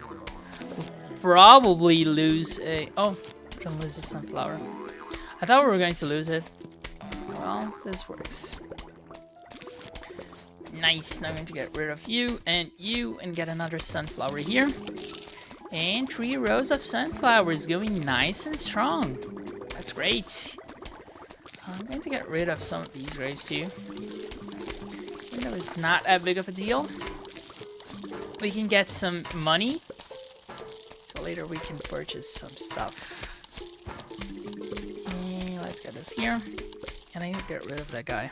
We'll probably lose a... Oh, we're gonna lose the sunflower. I thought we were going to lose it. Well, this works. Nice, now I'm going to get rid of you and get another sunflower here. And 3 rows of sunflowers going nice and strong. That's great. I'm going to get rid of some of these graves too. Even though it's not that big of a deal. We can get some money. So later we can purchase some stuff. And let's get this here. And I need to get rid of that guy.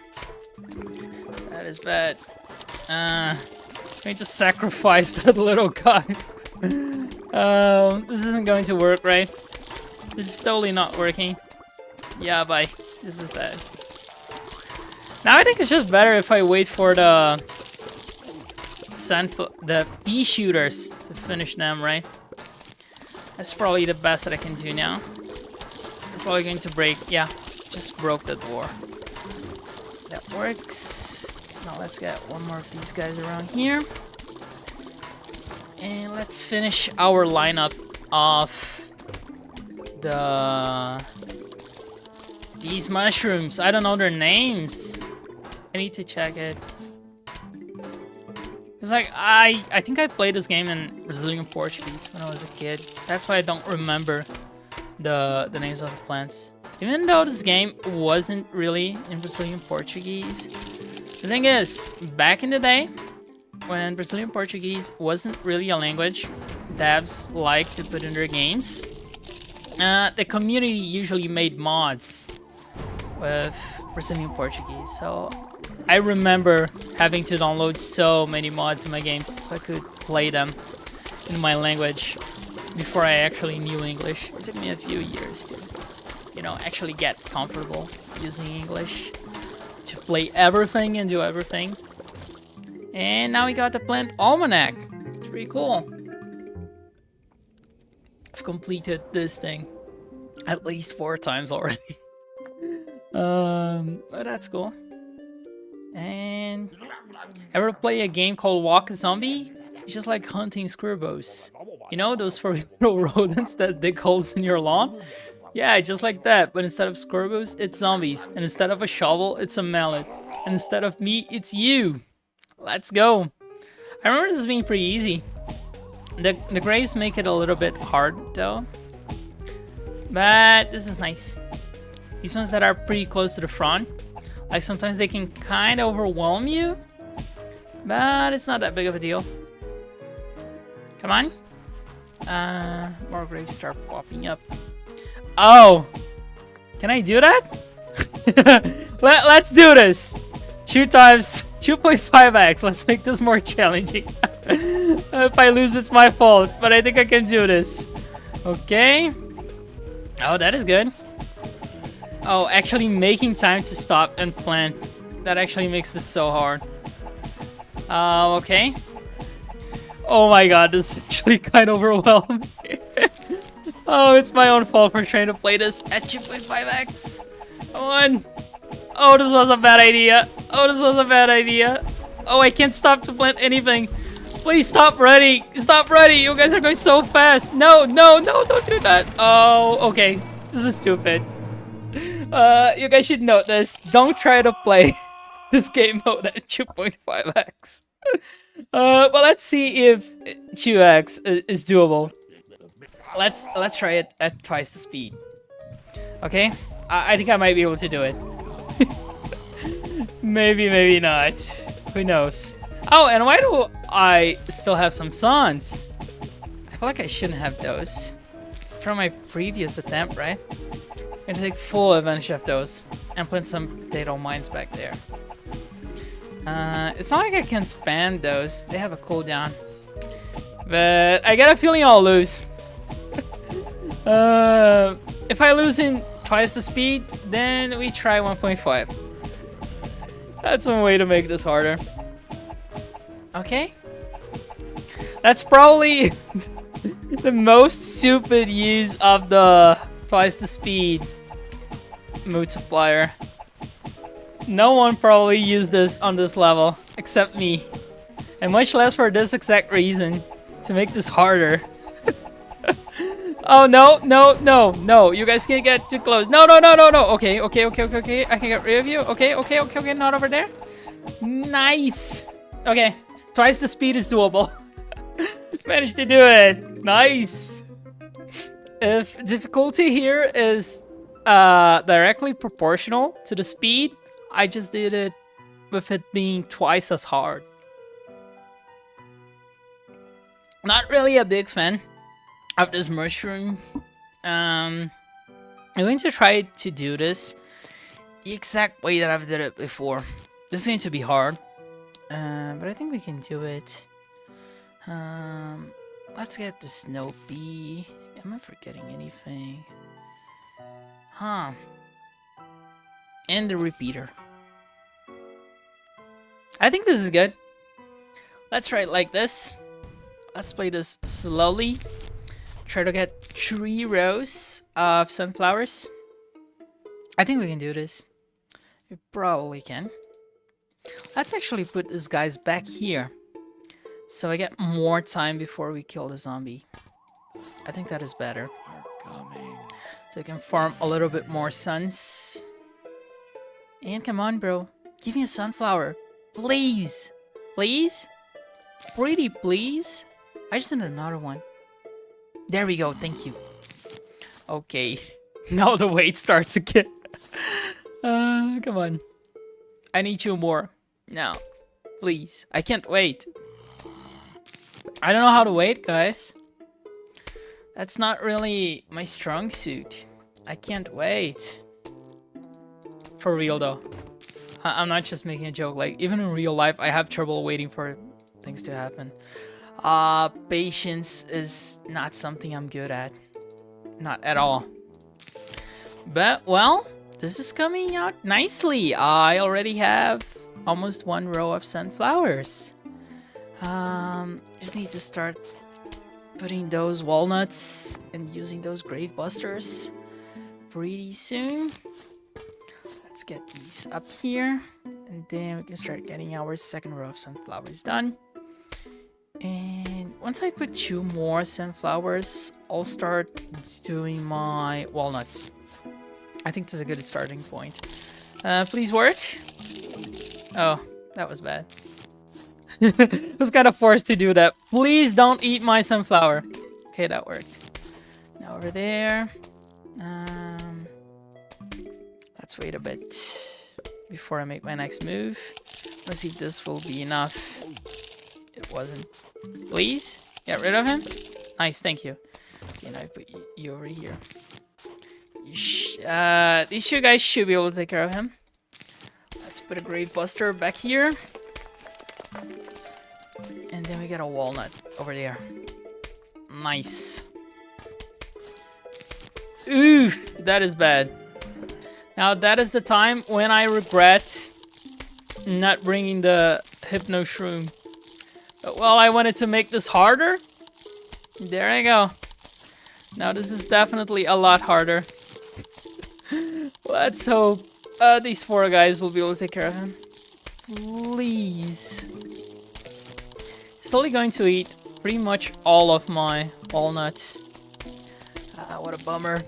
That is bad. I need to sacrifice that little guy. This isn't going to work, right? This is totally not working. Yeah, bye. This is bad. Now I think it's just better if I wait for the pea shooters to finish them, right? That's probably the best that I can do now. I'm probably going to break. Yeah, just broke the door. That works. Now let's get one more of these guys around here. And let's finish our lineup of these mushrooms. I don't know their names. I need to check it. It's like I think I played this game in Brazilian Portuguese when I was a kid. That's why I don't remember the names of the plants. Even though this game wasn't really in Brazilian Portuguese. The thing is, back in the day, when Brazilian Portuguese wasn't really a language devs like to put in their games, the community usually made mods with Brazilian Portuguese. So I remember having to download so many mods in my games so I could play them in my language before I actually knew English. It took me a few years to, you know, actually get comfortable using English to play everything and do everything. And now we got the plant almanac. It's pretty cool. I've completed this thing at least 4 times already. But that's cool. And ever play a game called Walk a Zombie? It's just like hunting squirrels. You know those furry little rodents that dig holes in your lawn? Yeah, just like that, but instead of squirrels, it's zombies. And instead of a shovel, it's a mallet. And instead of me, it's you. Let's go. I remember this being pretty easy. The graves make it a little bit hard though. But this is nice. These ones that are pretty close to the front, like sometimes they can kind of overwhelm you. But it's not that big of a deal. Come on. More graves start popping up. Oh! Can I do that? Let's do this! 2.5x. Let's make this more challenging. If I lose, it's my fault. But I think I can do this. Okay. Oh, that is good. Oh, actually making time to stop and plant. That actually makes this so hard. Okay. Oh my god, this is actually kind of overwhelming. Oh, it's my own fault for trying to play this at 2.5x. Come on. Oh, this was a bad idea. Oh, this was a bad idea. Oh, I can't stop to plant anything. Please stop running. Stop running. You guys are going so fast. No, no, no, don't do that. Oh, okay. This is stupid. You guys should note this. Don't try to play this game mode at 2.5x. Well, let's see if 2x is doable. Let's try it at twice the speed. Okay, I think I might be able to do it. Maybe, maybe not. Who knows? Oh, and why do I still have some suns? I feel like I shouldn't have those from my previous attempt, right? I'm gonna take full advantage of those and plant some potato mines back there. It's not like I can spam those. They have a cooldown. But I got a feeling I'll lose. If I lose in twice the speed, then we try 1.5. That's one way to make this harder. Okay. That's probably the most stupid use of the twice the speed multiplier. No one probably used this on this level, except me. And much less for this exact reason, to make this harder. Oh, no, no, no, no. You guys can't get too close. No, no, no, no, no. Okay, okay, okay, okay, okay. I can get rid of you. Okay, okay, okay, okay. Not over there. Nice. Okay. Twice the speed is doable. Managed to do it. Nice. If difficulty here is directly proportional to the speed, I just did it with it being twice as hard. Not really a big fan of this mushroom. I'm going to try to do this the exact way that I've did it before. This is going to be hard, but I think we can do it. Let's get the snow bee. Am I forgetting anything? Huh. And the repeater. I think this is good. Let's try it like this. Let's play this slowly. Try to get 3 rows of sunflowers. I think we can do this. We probably can. Let's actually put these guys back here, so I get more time before we kill the zombie. I think that is better. So I can farm a little bit more suns. And come on, bro. Give me a sunflower. Please. Please? Pretty please? I just need another one. There we go. Thank you. Okay. Now the wait starts again. Come on. I need 2 more. Now. Please. I can't wait. I don't know how to wait, guys. That's not really my strong suit. I can't wait. For real, though. I'm not just making a joke. Like, even in real life, I have trouble waiting for things to happen. Patience is not something I'm good at. Not at all. But, well, this is coming out nicely. I already have almost 1 row of sunflowers. Just need to start putting those walnuts and using those grave busters pretty soon. let's get these up here. And then we can start getting our second row of sunflowers done. And once I put 2 more sunflowers, I'll start doing my walnuts. I think this is a good starting point. Please work. Oh, that was bad. I was kind of forced to do that. Please don't eat my sunflower. Okay, that worked. Now over there. Let's wait a bit before I make my next move. Let's see if this will be enough. It wasn't. Please get rid of him. Nice, thank you. Okay, now I put you over here. These 2 guys should be able to take care of him. Let's put a Grave Buster back here. And then we got a walnut over there. Nice. Oof, that is bad. Now that is the time when I regret not bringing the Hypno Shroom. But well, I wanted to make this harder. There I go. Now this is definitely a lot harder. Let's hope these 4 guys will be able to take care of him. Please. He's only going to eat pretty much all of my walnuts. What a bummer.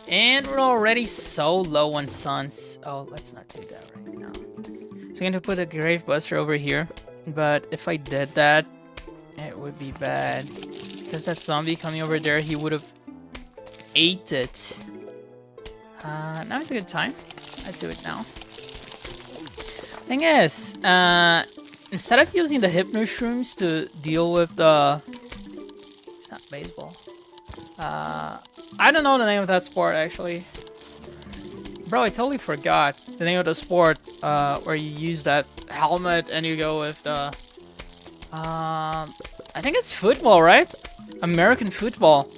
And we're already so low on suns. Oh, let's not do that right now. So I'm going to put a Grave Buster over here. But if I did that, it would be bad. Because that zombie coming over there, he would have ate it. Now is a good time. Let's do it now. Thing is, instead of using the Hypno Shrooms to deal with the... It's not baseball. I don't know the name of that sport, actually. Bro, I totally forgot the name of the sport where you use that helmet and you go with the... I think it's football, right? American football.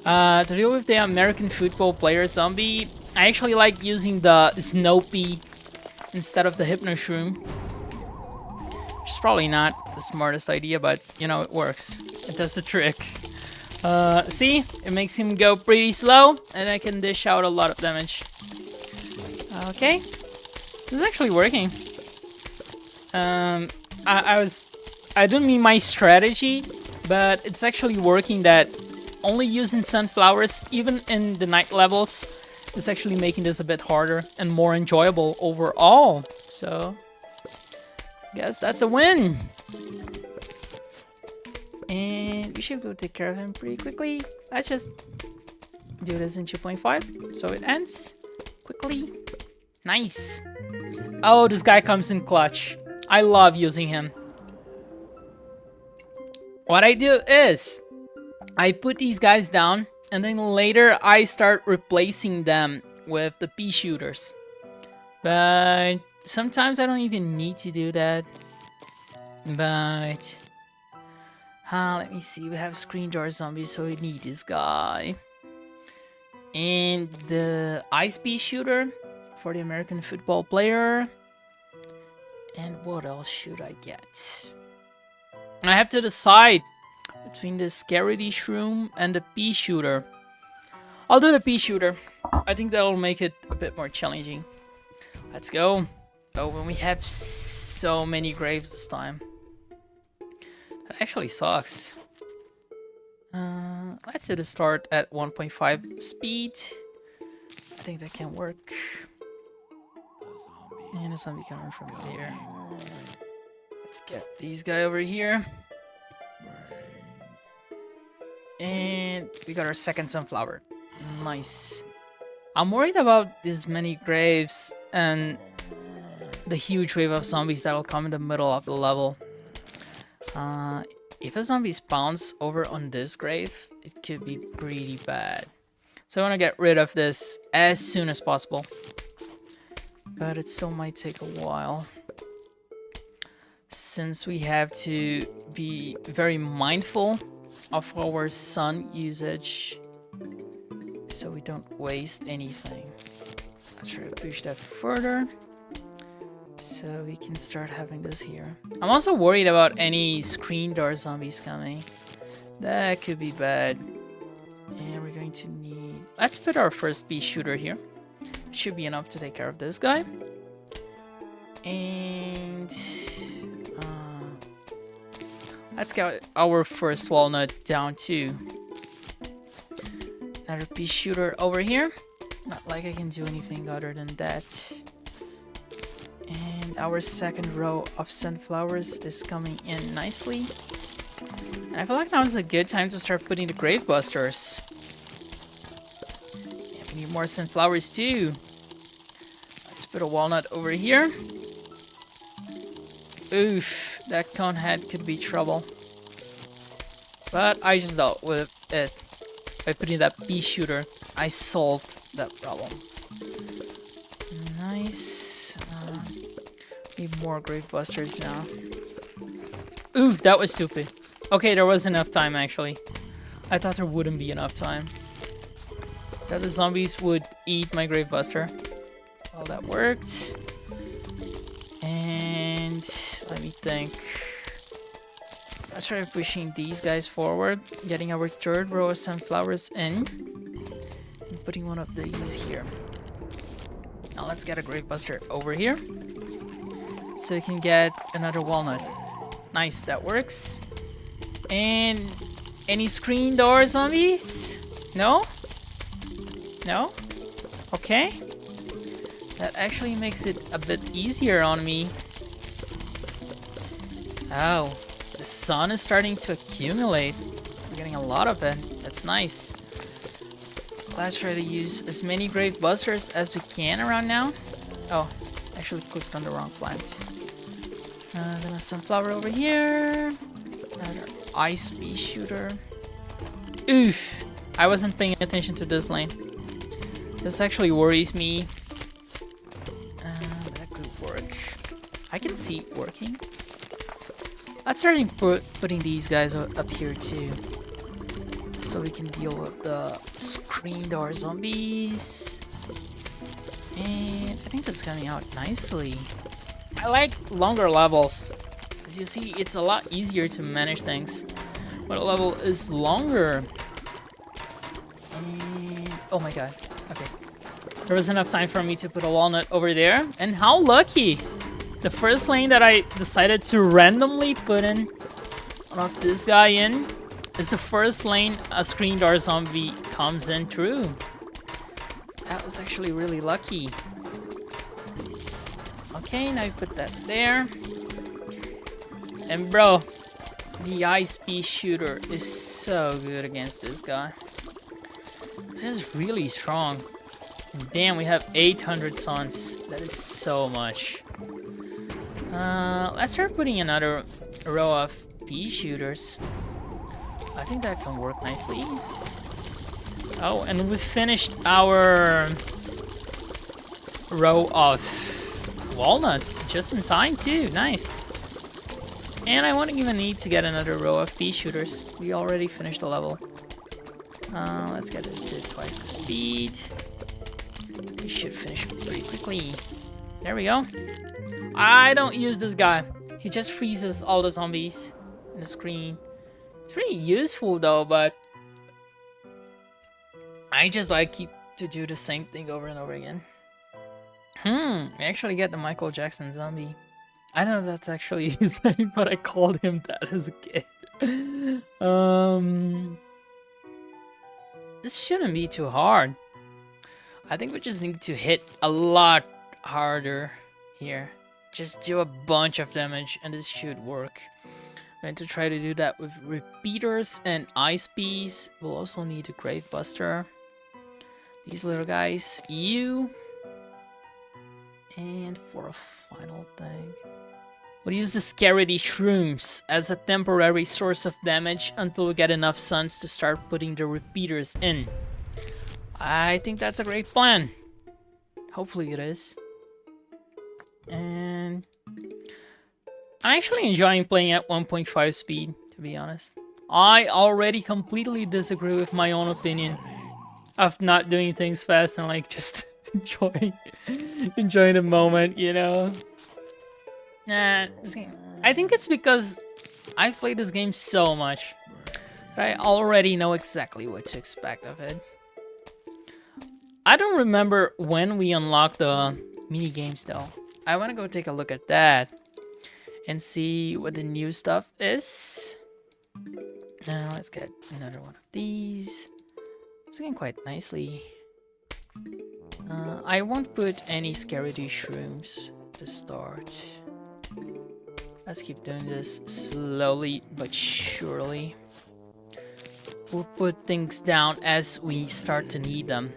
To deal with the American football player zombie, I actually like using the Snopey instead of the Hypno Shroom. Which is probably not the smartest idea, but, you know, it works. It does the trick. See? It makes him go pretty slow, and I can dish out a lot of damage. Okay. This is actually working. I don't mean my strategy, but it's actually working that only using sunflowers, even in the night levels, is actually making this a bit harder and more enjoyable overall. So, I guess that's a win. And we should go take care of him pretty quickly. Let's just do this in 2.5 so it ends quickly. Nice. Oh, this guy comes in clutch. I love using him. What I do is I put these guys down and then later I start replacing them with the pea shooters. But sometimes I don't even need to do that. But let me see, we have screen door zombies, so we need this guy. And the ice pea shooter for the American football player. And what else should I get? I have to decide between the Scaredy Shroom and the pea shooter. I'll do the pea shooter. I think that'll make it a bit more challenging. Let's go. Oh, when we have so many graves this time. That actually sucks. Let's do the start at 1.5 speed. I think that can work. And a zombie coming from there. Let's get these guys over here. And we got our second sunflower. Nice. I'm worried about this many graves and the huge wave of zombies that'll come in the middle of the level. If a zombie spawns over on this grave, it could be pretty bad. So I want to get rid of this as soon as possible. But it still might take a while, since we have to be very mindful of our sun usage so we don't waste anything. Let's try to push that further so we can start having this here. I'm also worried about any screen door zombies coming. That could be bad. And we're going to need... Let's put our first pea shooter here. should be enough to take care of this guy. And let's get our first walnut down too. Another pea shooter over here. Not like I can do anything other than that. And our second row of sunflowers is coming in nicely. And I feel like now is a good time to start putting the grave busters. Yeah, we need more sunflowers too. Let's put a walnut over here. Oof, that cone head could be trouble. But I just dealt with it by putting that pea shooter. I solved that problem. Nice. Need more grave busters now. Oof, that was stupid. Okay, there was enough time actually. I thought there wouldn't be enough time. That the zombies would eat my grave buster. Well, that worked. And let me think. Let's try pushing these guys forward, getting our third row of sunflowers in, and putting one of these here. Now let's get a grave buster over here, so we can get another walnut. Nice, that works. And any screen door zombies? No? No? Okay. That actually makes it a bit easier on me. Oh, the sun is starting to accumulate. We're getting a lot of it. That's nice. Let's try to use as many grave busters as we can around now. Oh, I actually clicked on the wrong plant. Then a sunflower over here. Another ice pea shooter. Oof! I wasn't paying attention to this lane. This actually worries me. That could work. I can see it working. Let's start putting these guys up here too, so we can deal with the screen door zombies. And I think that's coming out nicely. I like longer levels. As you see, it's a lot easier to manage things when a level is longer. And oh my god, okay. There was enough time for me to put a walnut over there, and how lucky! The first lane that I decided to randomly put in one of this guy in is the first lane a screen door zombie comes in through. That was actually really lucky. Okay, now you put that there. And bro, the ice pea shooter is so good against this guy. This is really strong. Damn, we have 800 suns. That is so much. Let's start putting another row of pea shooters. I think that can work nicely. Oh, and we finished our row of walnuts just in time too. Nice. And I won't even need to get another row of pea shooters. We already finished the level. Let's get this to twice the speed. We should finish pretty quickly. There we go. I don't use this guy. He just freezes all the zombies in the screen. It's really useful though, but I just like to do the same thing over and over again. I actually get the Michael Jackson zombie. I don't know if that's actually his name, but I called him that as a kid. This shouldn't be too hard. I think we just need to hit a lot harder here. Just do a bunch of damage and this should work. I'm going to try to do that with repeaters and ice peas. We'll also need a grave buster. These little guys, you. And for a final thing, we'll use the Scaredy Shrooms as a temporary source of damage until we get enough suns to start putting the repeaters in. I think that's a great plan. Hopefully it is. And I'm actually enjoying playing at 1.5 speed, to be honest. I already completely disagree with my own opinion of not doing things fast and like just enjoying the moment, you know. Nah, I think it's because I've played this game so much that I already know exactly what to expect of it. I don't remember when we unlocked the mini games though. I want to go take a look at that and see what the new stuff is. Now let's get another one of these. It's looking quite nicely. I won't put any scaredy shrooms to start. Let's keep doing this slowly but surely. We'll put things down as we start to need them.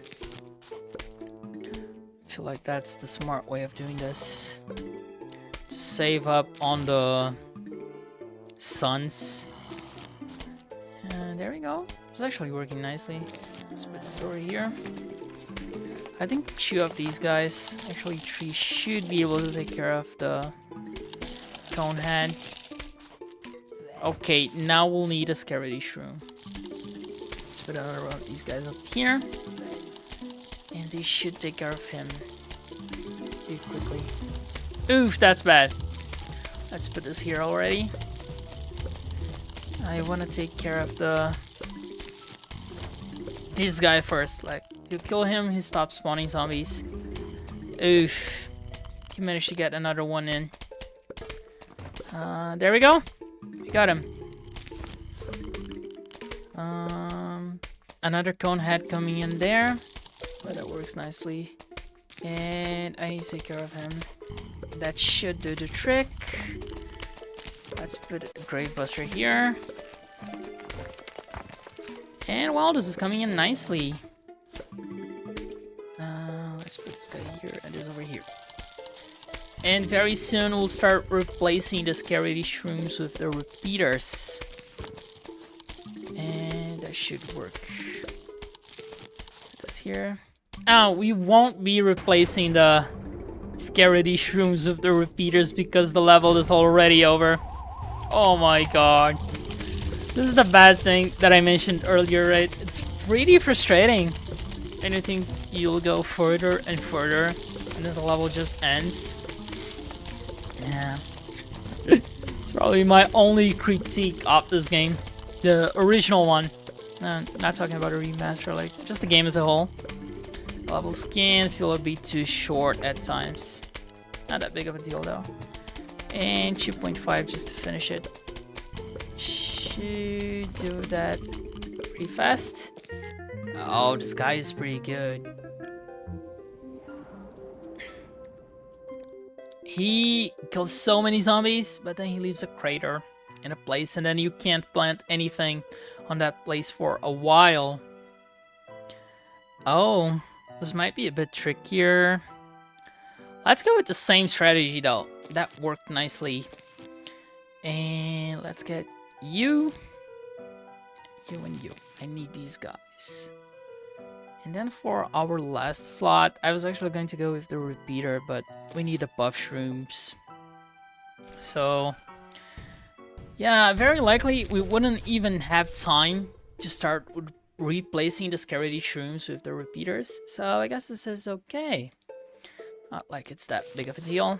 I feel like that's the smart way of doing this. To save up on the suns. And there we go. It's actually working nicely. Let's put this over here. I think 2 of these guys, actually 3, should be able to take care of the cone head. Okay, now we'll need a scaredy shroom. Let's put another one of these guys up here. And they should take care of him pretty quickly. Oof, that's bad. Let's put this here already. I want to take care of this guy first. Like, you kill him, he stops spawning zombies. Oof. He managed to get another one in. There we go. We got him. Another cone head coming in there. But that works nicely. And I need to take care of him. That should do the trick. Let's put a Gravebuster here. And wow, this is coming in nicely. Let's put this guy here and this over here. And very soon we'll start replacing the scaredy shrooms with the repeaters. And that should work. Put this here. Oh, we won't be replacing the scaredy shrooms with the repeaters because the level is already over. Oh my god. This is the bad thing that I mentioned earlier, right? It's pretty frustrating. And I think you'll go further and further, and then the level just ends. Yeah. It's probably my only critique of this game. The original one. Not talking about a remaster, like just the game as a whole. Levels can feel a bit too short at times. Not that big of a deal though. And 2.5 just to finish it. Should do that pretty fast. Oh, this guy is pretty good. He kills so many zombies, but then he leaves a crater in a place, and then you can't plant anything on that place for a while. Oh, this might be a bit trickier. Let's go with the same strategy though. That worked nicely. And let's get you, and you. I need these guys. And then for our last slot, I was actually going to go with the repeater, but we need the buff shrooms. So, yeah, very likely we wouldn't even have time to start replacing the scaredy shrooms with the repeaters. So I guess this is okay. Not like it's that big of a deal.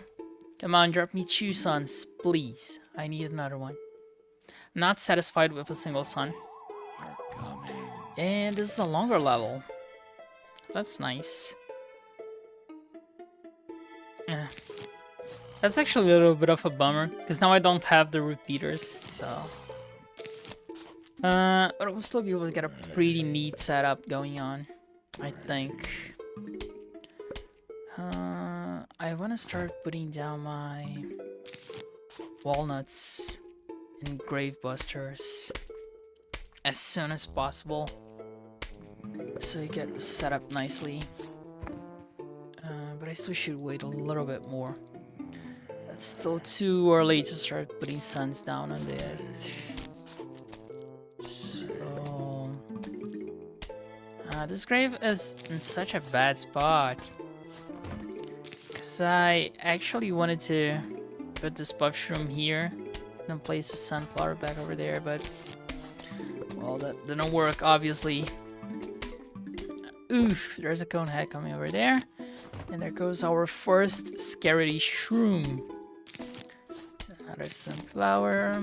Come on, drop me 2 suns, please. I need another one. I'm not satisfied with a single sun. And this is a longer level. That's nice. Yeah. That's actually a little bit of a bummer, because now I don't have the repeaters, so... but we'll still be able to get a pretty neat setup going on, I think. I want to start putting down my walnuts and gravebusters as soon as possible, so you get the setup nicely. But I still should wait a little bit more. It's still too early to start putting suns down on it. So... this grave is in such a bad spot. Because I actually wanted to put this buff shroom here and then place a sunflower back over there, but... well, that didn't work, obviously. Oof, there's a cone head coming over there. And there goes our first scaredy shroom. Another sunflower.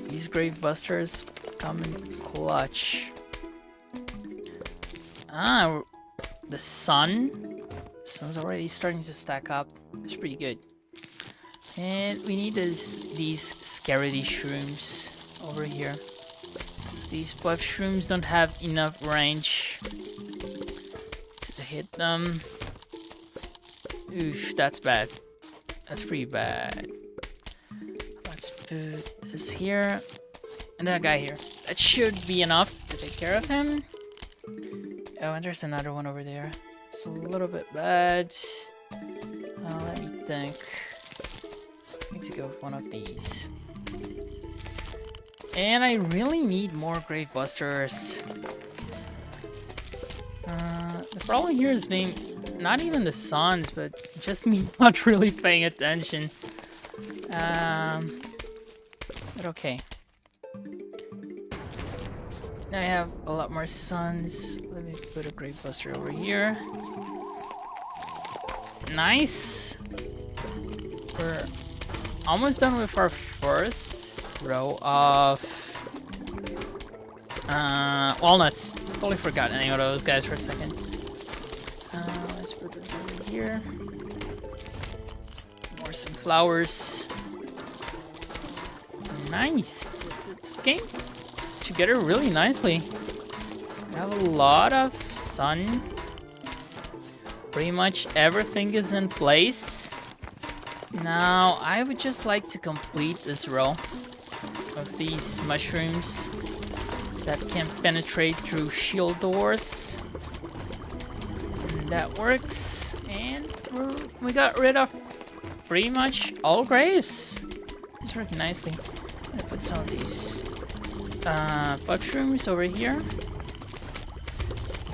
These grave busters come in clutch. Ah, the sun. The sun's already starting to stack up. That's pretty good. And we need these scaredy shrooms over here. These buff shrooms don't have enough range to hit them. Oof, that's bad. That's pretty bad. Let's put this here. And that guy here. That should be enough to take care of him. Oh, and there's another one over there. It's a little bit bad. Let me think. I need to go with one of these. And I really need more Gravebusters. The problem here is being not even the suns, but just me not really paying attention. But okay. Now I have a lot more suns. Let me put a Gravebuster over here. Nice. We're almost done with our first row of walnuts. Totally forgot any of those guys for a second. Let's put those over here. More sunflowers. Nice. This game together really nicely. We have a lot of sun. Pretty much everything is in place. Now I would just like to complete this row of these mushrooms that can penetrate through shield doors. And that works. And we got rid of pretty much all graves. It's working nicely. I'm gonna put some of these mushrooms over here.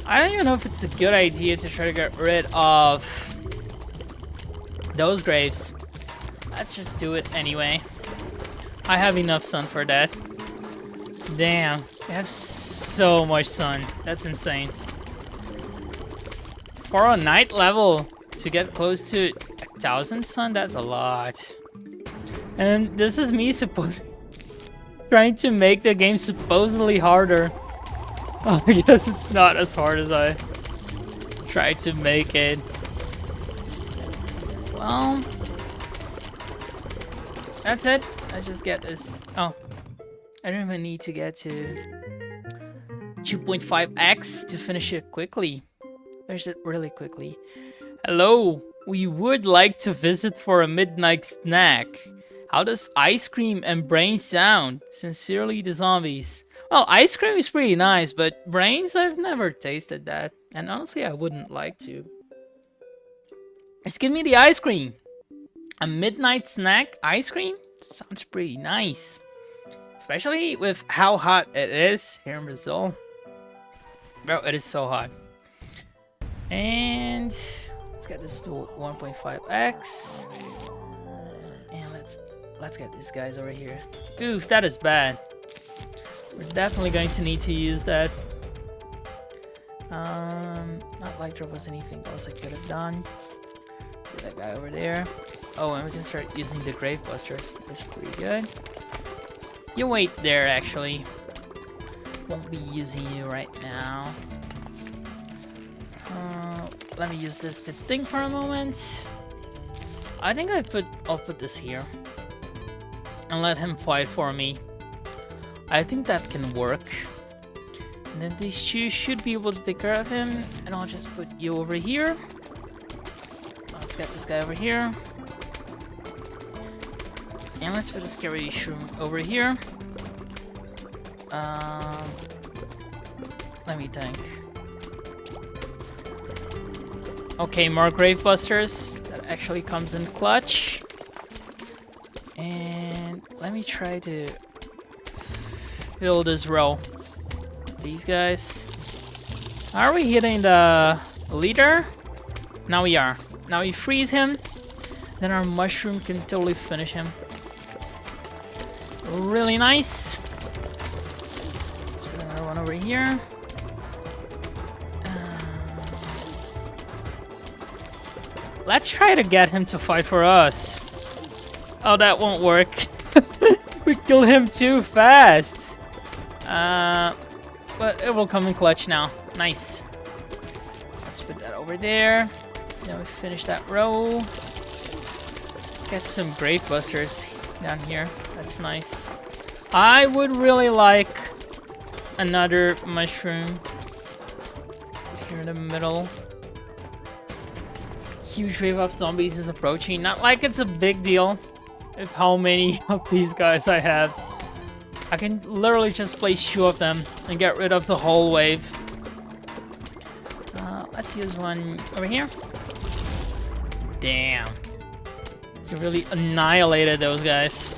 I don't even know if it's a good idea to try to get rid of those graves. Let's just do it anyway. I have enough sun for that. Damn, we have so much sun. That's insane. For a night level, to get close to 1,000 sun, that's a lot. And this is me trying to make the game supposedly harder. Oh, I guess it's not as hard as I tried to make it. Well, that's it. Let's just get this. Oh, I don't even need to get to 2.5x to finish it quickly. Finish it really quickly. Hello, we would like to visit for a midnight snack. How does ice cream and brains sound? Sincerely, the zombies. Well, ice cream is pretty nice, but brains, I've never tasted that. And honestly, I wouldn't like to. Just give me the ice cream. A midnight snack ice cream? Sounds pretty nice. Especially with how hot it is here in Brazil. Bro, it is so hot. And let's get this to 1.5x. And let's get these guys over here. Oof, that is bad. We're definitely going to need to use that. Not like there was anything else I could have done. Put that guy over there. Oh, and we can start using the Gravebusters. That's pretty good. You wait there, actually. Won't be using you right now. Let me use this to think for a moment. I think I'll put this here. And let him fight for me. I think that can work. And then these two should be able to take care of him. And I'll just put you over here. Let's get this guy over here. And let's put a scary shroom over here. Let me think. Okay, more Gravebusters. That actually comes in clutch. And let me try to fill this row. These guys. Are we hitting the leader? Now we are. Now we freeze him. Then our mushroom can totally finish him. Really nice. Let's put another one over here. Let's try to get him to fight for us. Oh, that won't work. We kill him too fast. But it will come in clutch now. Nice. Let's put that over there. Then we finish that row. Let's get some grape busters down here. That's nice. I would really like another mushroom here in the middle. Huge wave of zombies is approaching. Not like it's a big deal with how many of these guys I have. I can literally just place 2 of them and get rid of the whole wave. Let's use one over here. Damn. You really annihilated those guys.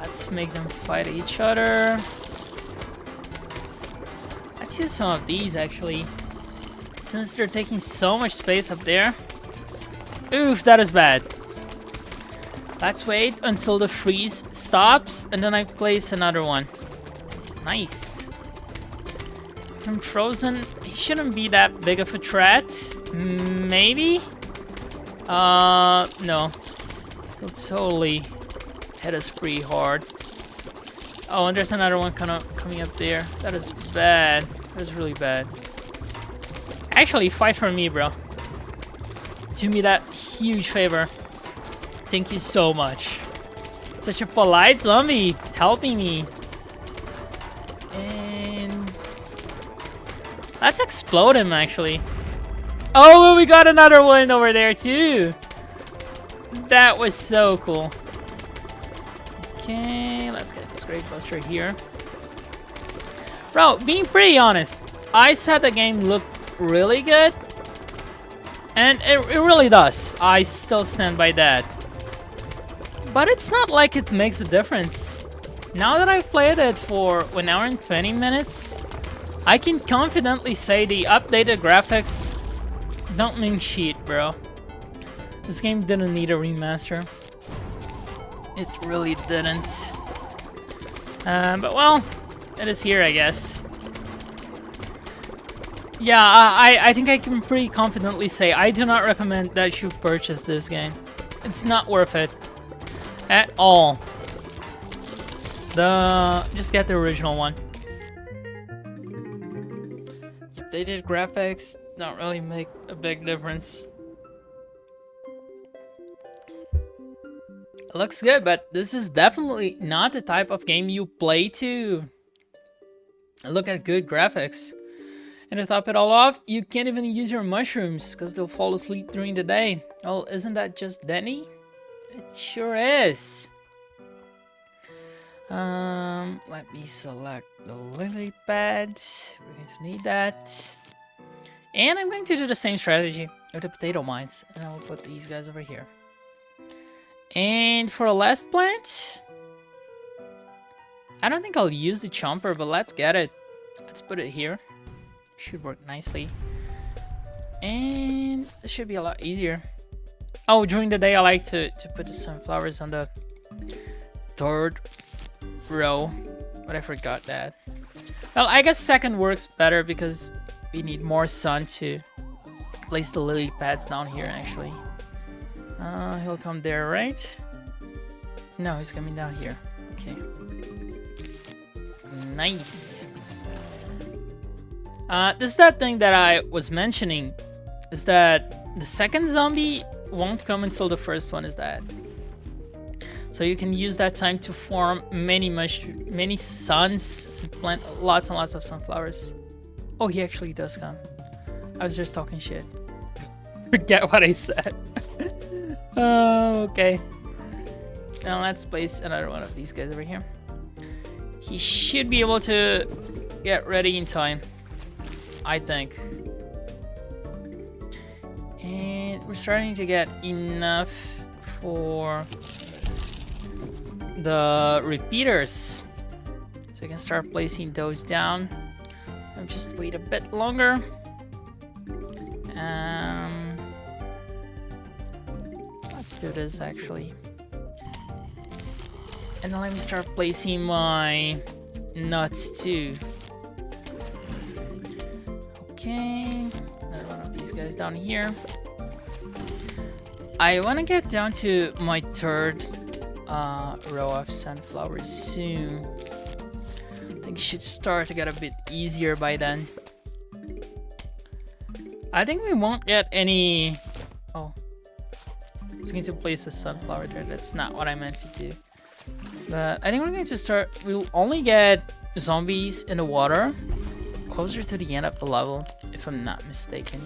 Let's make them fight each other. Let's use some of these actually. Since they're taking so much space up there. Oof, that is bad. Let's wait until the freeze stops and then I place another one. Nice. From Frozen, he shouldn't be that big of a threat. Maybe? No. He'll totally hit us pretty hard. Oh, and there's another one kind of coming up there. That is bad. That is really bad. Actually, fight for me, bro. Do me that huge favor. Thank you so much. Such a polite zombie helping me. And let's explode him, actually. Oh, we got another one over there, too. That was so cool. Okay, let's get this Great Buster here. Bro, being pretty honest, I said the game looked really good. And it really does. I still stand by that. But it's not like it makes a difference. Now that I've played it for 1 hour and 20 minutes, I can confidently say the updated graphics don't mean shit, bro. This game didn't need a remaster. It really didn't. But well, it is here, I guess. Yeah, I think I can pretty confidently say I do not recommend that you purchase this game. It's not worth it. At all. Just get the original one. Updated graphics don't really make a big difference. It looks good, but this is definitely not the type of game you play to look at good graphics. And to top it all off, you can't even use your mushrooms because they'll fall asleep during the day. Oh, isn't that just Denny? It sure is. Let me select the lily pad. We're going to need that. And I'm going to do the same strategy with the potato mines. And I will put these guys over here. And for the last plant, I don't think I'll use the chomper, but let's get it. Let's put it here. Should work nicely. And it should be a lot easier. Oh, during the day I like to put the sunflowers on the 3rd row, but I forgot that. Well, I guess 2nd works better because we need more sun to place the lily pads down here, actually. He'll come there, right? No, he's coming down here. Okay. Nice. This is that thing that I was mentioning, is that the 2nd zombie won't come until the 1st one is dead. So you can use that time to form many suns and plant lots and lots of sunflowers. Oh, he actually does come. I was just talking shit. Forget what I said. Oh, okay. Now let's place another one of these guys over here. He should be able to get ready in time, I think. And we're starting to get enough for the repeaters. So I can start placing those down. I'll just wait a bit longer. Let's do this actually. And then let me start placing my nuts too. Okay, another one of these guys down here. I want to get down to my 3rd row of sunflowers soon. I think it should start to get a bit easier by then. I think we won't get any... Oh. I was going to place a sunflower there. That's not what I meant to do. But I think we're going to start... We'll only get zombies in the water closer to the end of the level, if I'm not mistaken.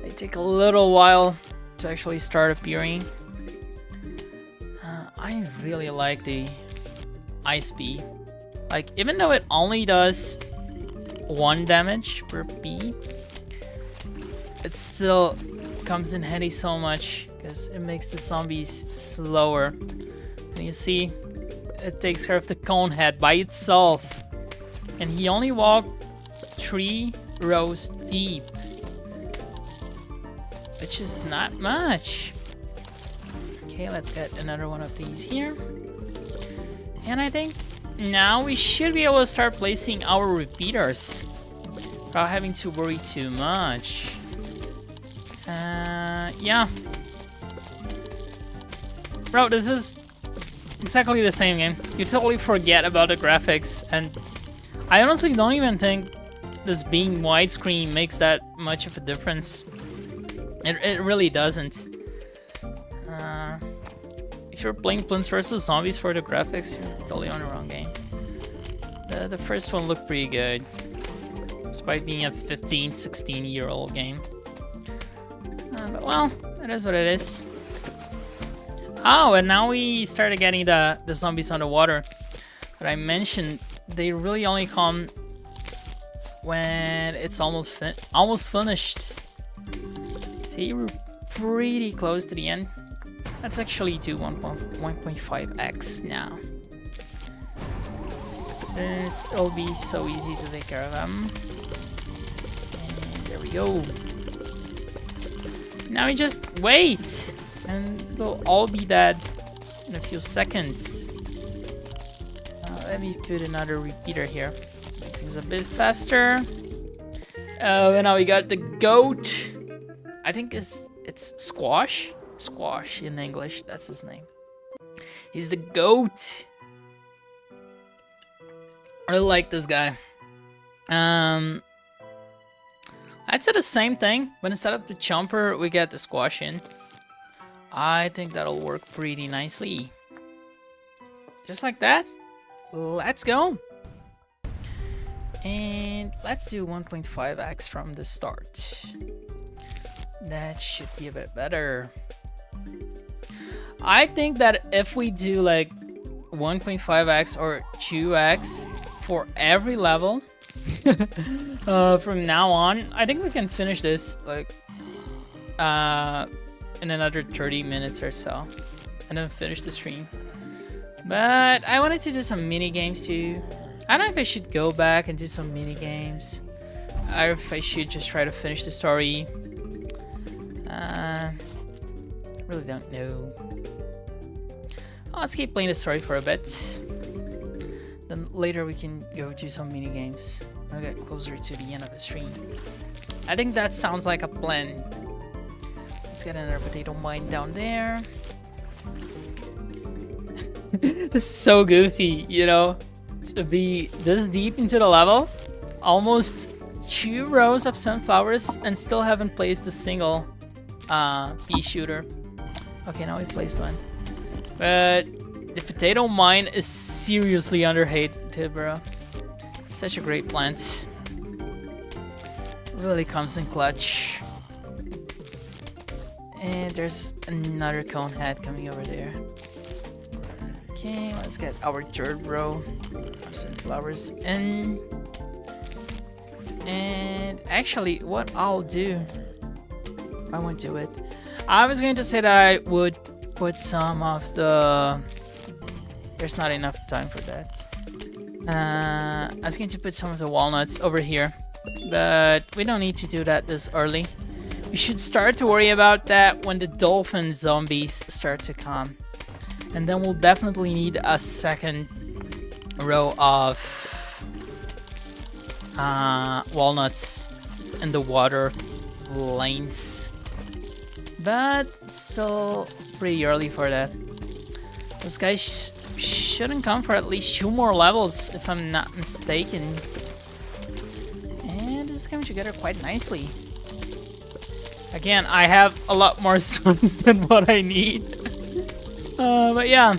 They take a little while to actually start appearing. I really like the Ice Bee. Like, even though it only does 1 damage per bee, it still comes in handy so much because it makes the zombies slower. And you see, it takes care of the cone head by itself. And he only walked 3 rows deep, which is not much. Okay, let's get another one of these here. And I think now we should be able to start placing our repeaters without having to worry too much. Yeah. Bro, this is exactly the same game. You totally forget about the graphics, and I honestly don't even think this being widescreen makes that much of a difference. It really doesn't. If you're playing Plants vs. Zombies for the graphics, you're totally on the wrong game. The first one looked pretty good, despite being a 15, 16-year-old game. But well, it is what it is. Oh, and now we started getting the zombies on the water. But I mentioned they really only come when it's almost finished. See, we're pretty close to the end. Let's actually do 1.5x now, since it'll be so easy to take care of them. And there we go. Now we just wait, and they'll all be dead in a few seconds. Let me put another repeater here. Make things a bit faster. And now we got the goat. I think it's Squash. Squash in English, that's his name. He's the goat. I really like this guy. I'd say the same thing, but instead of the jumper, we get the squash in. I think that'll work pretty nicely. Just like that. Let's go. And let's do 1.5x from the start. That should be a bit better. I think that if we do like 1.5x or 2x for every level from now on, I think we can finish this like in another 30 minutes or so, and then finish the stream. But I wanted to do some mini games too. I don't know if I should go back and do some mini games, or if I should just try to finish the story. Really don't know. Let's keep playing the story for a bit. Then later we can go do some mini games. I'll get closer to the end of the stream. I think that sounds like a plan. Let's get another potato mine down there. This is so goofy, you know, to be this deep into the level, almost 2 rows of sunflowers, and still haven't placed a single pea shooter. Okay, now we placed one. But the potato mine is seriously underrated, bro. It's such a great plant. Really comes in clutch. And there's another cone head coming over there. Okay, let's get our 3rd row of sunflowers in. And actually, what I'll do, I won't do it. I was going to say that I would put some of the... There's not enough time for that. I was going to put some of the walnuts over here, but we don't need to do that this early. We should start to worry about that when the dolphin zombies start to come. And then we'll definitely need a 2nd row of walnuts in the water lanes. But it's still pretty early for that. Those guys shouldn't come for at least 2 more levels, if I'm not mistaken. And is coming together quite nicely. Again, I have a lot more suns than what I need. But yeah,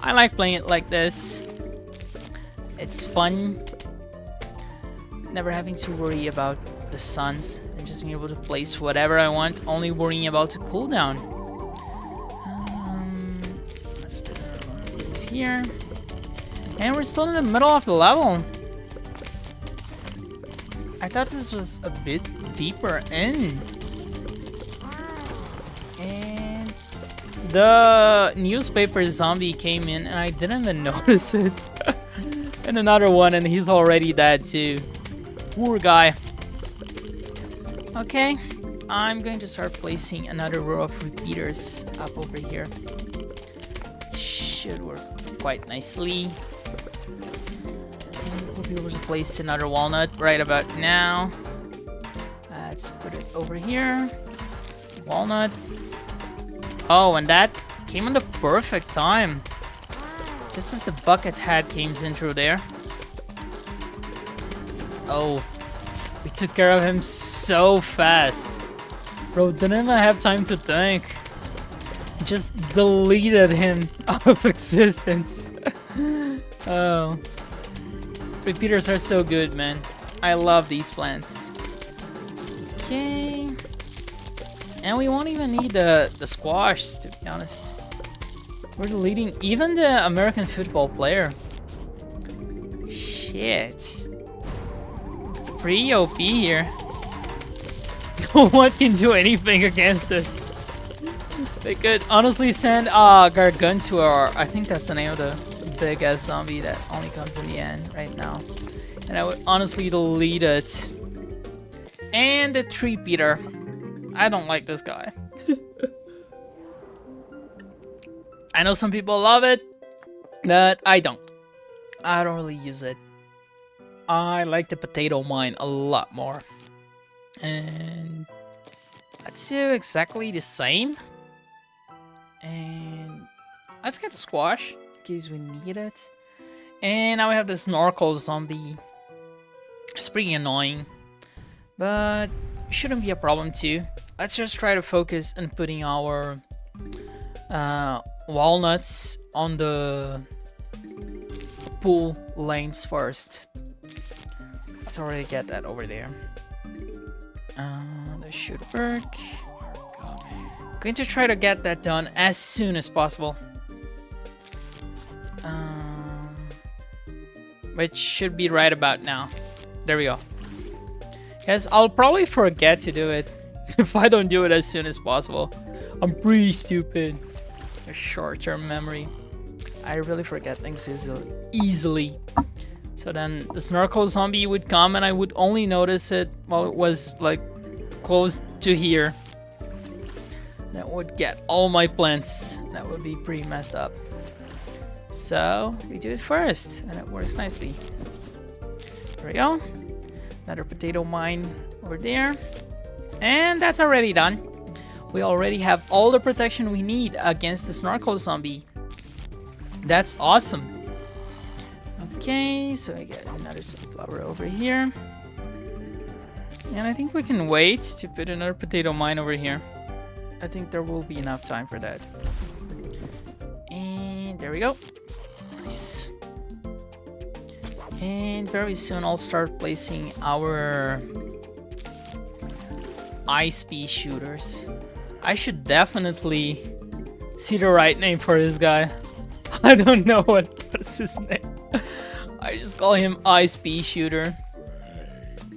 I like playing it like this. It's fun. Never having to worry about the suns and just being able to place whatever I want, only worrying about the cooldown. Let's put one of these here. And we're still in the middle of the level. I thought this was a bit deeper in. And the newspaper zombie came in and I didn't even notice it. And another one, and he's already dead too. Poor guy. Okay, I'm going to start placing another row of repeaters up over here. Should work quite nicely. And we'll be able to place another walnut right about now. Let's put it over here. Walnut. Oh, and that came in the perfect time. Just as the bucket hat came in through there. Oh, we took care of him so fast. Bro, didn't even have time to think. Just deleted him out of existence. Oh. Repeaters are so good, man. I love these plants. Okay. And we won't even need the squash, to be honest. We're deleting even the American football player. Shit. Pretty OP here. No one can do anything against us. They could honestly send Gargantua, I think that's the name of the big ass zombie that only comes in the end right now. And I would honestly delete it. And the three-peater. I don't like this guy. I know some people love it, but I don't. I don't really use it. I like the potato mine a lot more. And let's do exactly the same. And let's get the squash in case we need it. And now we have the snorkel zombie. It's pretty annoying, but shouldn't be a problem too. Let's just try to focus on putting our walnuts on the pool lanes first. Let's already get that over there. That should work. Going to try to get that done as soon as possible. Which should be right about now. There we go. Guys, I'll probably forget to do it if I don't do it as soon as possible. I'm pretty stupid. A short-term memory. I really forget things easily. So then the snorkel zombie would come and I would only notice it while it was like close to here. That would get all my plants. That would be pretty messed up. So we do it first and it works nicely. There we go. Another potato mine over there. And that's already done. We already have all the protection we need against the snorkel zombie. That's awesome. Okay, so I get another sunflower over here. And I think we can wait to put another potato mine over here. I think there will be enough time for that. And there we go. Nice. And very soon I'll start placing our ice pea shooters. I should definitely see the right name for this guy. I don't know what's his name. I just call him Ice Pea Shooter.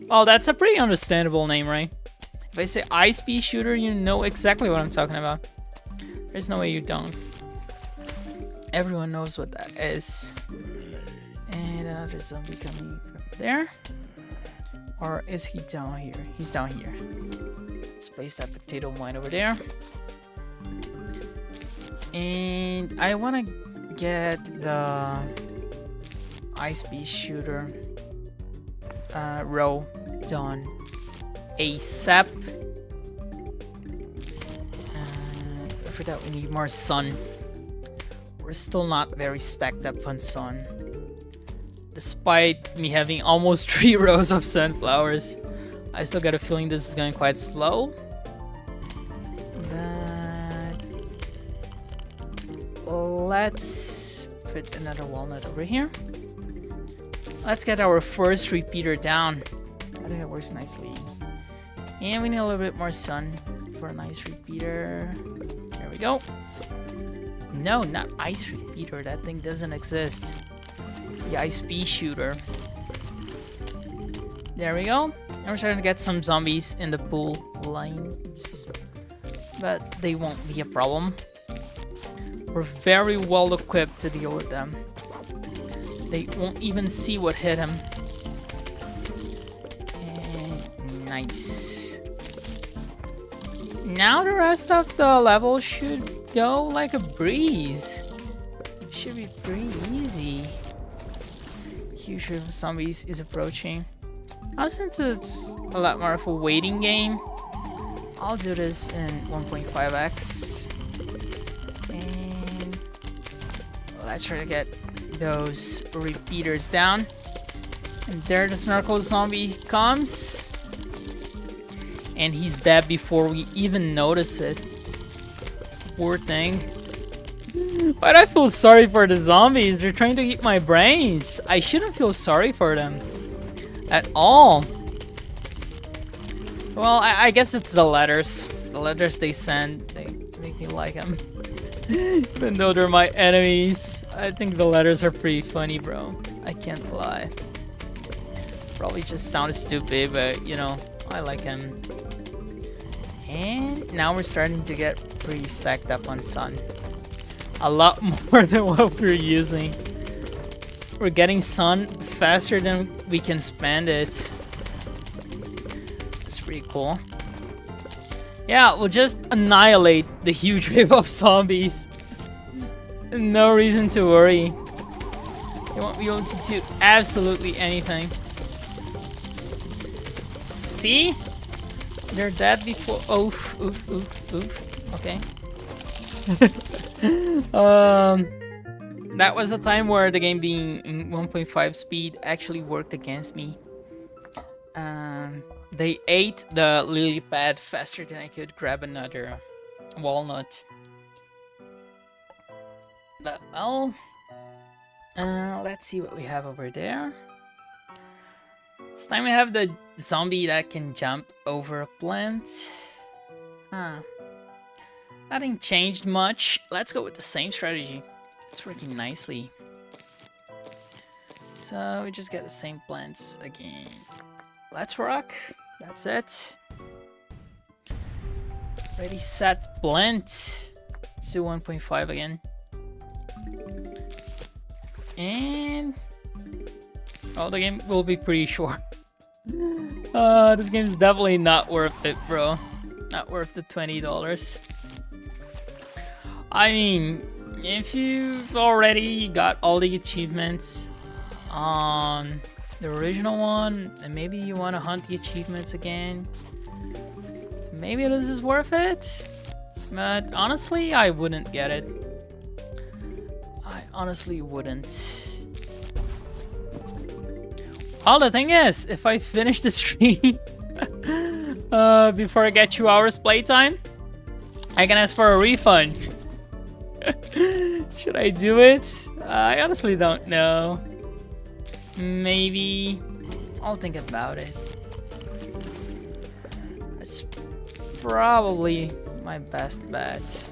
Well, that's a pretty understandable name, right? If I say Ice Pea Shooter, you know exactly what I'm talking about. There's no way you don't. Everyone knows what that is. And another zombie coming from there. Or is he down here? He's down here. Let's place that potato mine over there. And I want to get the Ice Pea Shooter row done ASAP. For that we need more sun. We're still not very stacked up on sun. Despite me having almost 3 rows of sunflowers, I still got a feeling this is going quite slow. But let's put another walnut over here. Let's get our first repeater down. I think that works nicely. And we need a little bit more sun for a nice repeater. There we go. No, not ice repeater. That thing doesn't exist. The ice pea shooter. There we go. And we're starting to get some zombies in the pool lines. But they won't be a problem. We're very well equipped to deal with them. They won't even see what hit him. And nice. Now the rest of the level should go like a breeze. Should be pretty easy. Huge wave of zombies is approaching. Now since it's a lot more of a waiting game, I'll do this in 1.5x. And let's try to get those repeaters down. And there the snorkel zombie comes. And he's dead before we even notice it. Poor thing. But I feel sorry for the zombies. They're trying to eat my brains. I shouldn't feel sorry for them at all. Well, I guess it's the letters. The letters they send, they make me like them. Even though they're my enemies, I think the letters are pretty funny, bro. I can't lie. Probably just sound stupid, but you know, I like him. And now we're starting to get pretty stacked up on sun. A lot more than what we're using. We're getting sun faster than we can spend it. That's pretty cool. Yeah, we'll just annihilate the huge wave of zombies. No reason to worry. They won't be able to do absolutely anything. See? They're dead before. Oof, oof, oof, oof. Okay. That was a time where the game being in 1.5 speed actually worked against me. They ate the lily pad faster than I could grab another walnut. But well, let's see what we have over there. This time we have the zombie that can jump over a plant. Nothing changed much. Let's go with the same strategy. It's working nicely. So we just get the same plants again. Let's rock. That's it. Ready, set, plant. Let's do 1.5 again. And oh, the game will be pretty short. This game is definitely not worth it, bro. Not worth the $20. I mean, if you've already got all the achievements on the original one, and maybe you want to hunt the achievements again, maybe this is worth it. But honestly, I wouldn't get it. I honestly wouldn't. Well, the thing is, if I finish the stream before I get 2 hours playtime, I can ask for a refund. Should I do it? I honestly don't know. Maybe. I'll think about it. It's probably my best bet.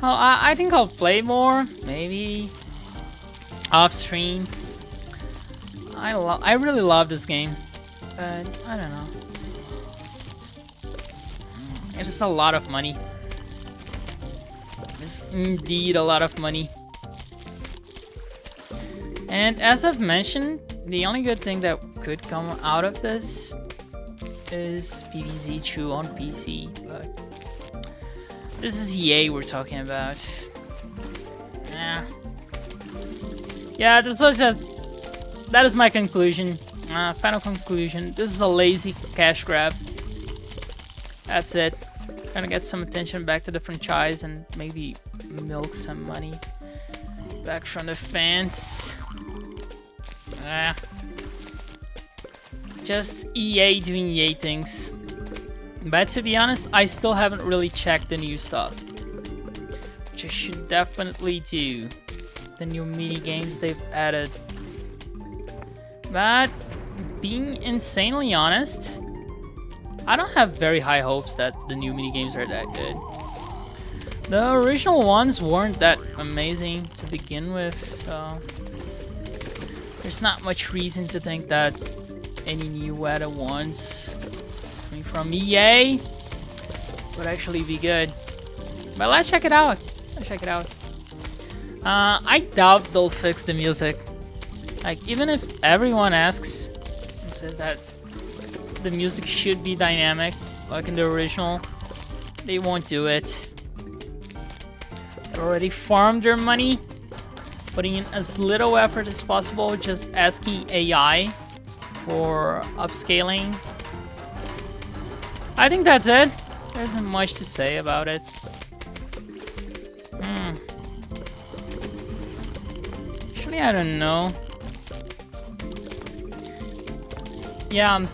Oh, I think I'll play more. Maybe off stream. I really love this game, but I don't know. It's just a lot of money. It's indeed a lot of money. And as I've mentioned, the only good thing that could come out of this is PvZ2 on PC, but this is EA we're talking about. Yeah, this was just... That is my conclusion. Final conclusion. This is a lazy cash grab. That's it. Trying to get some attention back to the franchise and maybe milk some money back from the fans. Ah. Just EA doing EA things. But to be honest, I still haven't really checked the new stuff. Which I should definitely do. The new mini games they've added. But being insanely honest, I don't have very high hopes that the new mini games are that good. The original ones weren't that amazing to begin with, so there's not much reason to think that any new added ones coming from EA would actually be good. But let's check it out. Let's check it out. I doubt they'll fix the music. Like, even if everyone asks and says that the music should be dynamic, like in the original, they won't do it. They already farmed their money, putting in as little effort as possible, just asking AI for upscaling. I think that's it. There isn't much to say about it. Actually, I don't know. Yeah,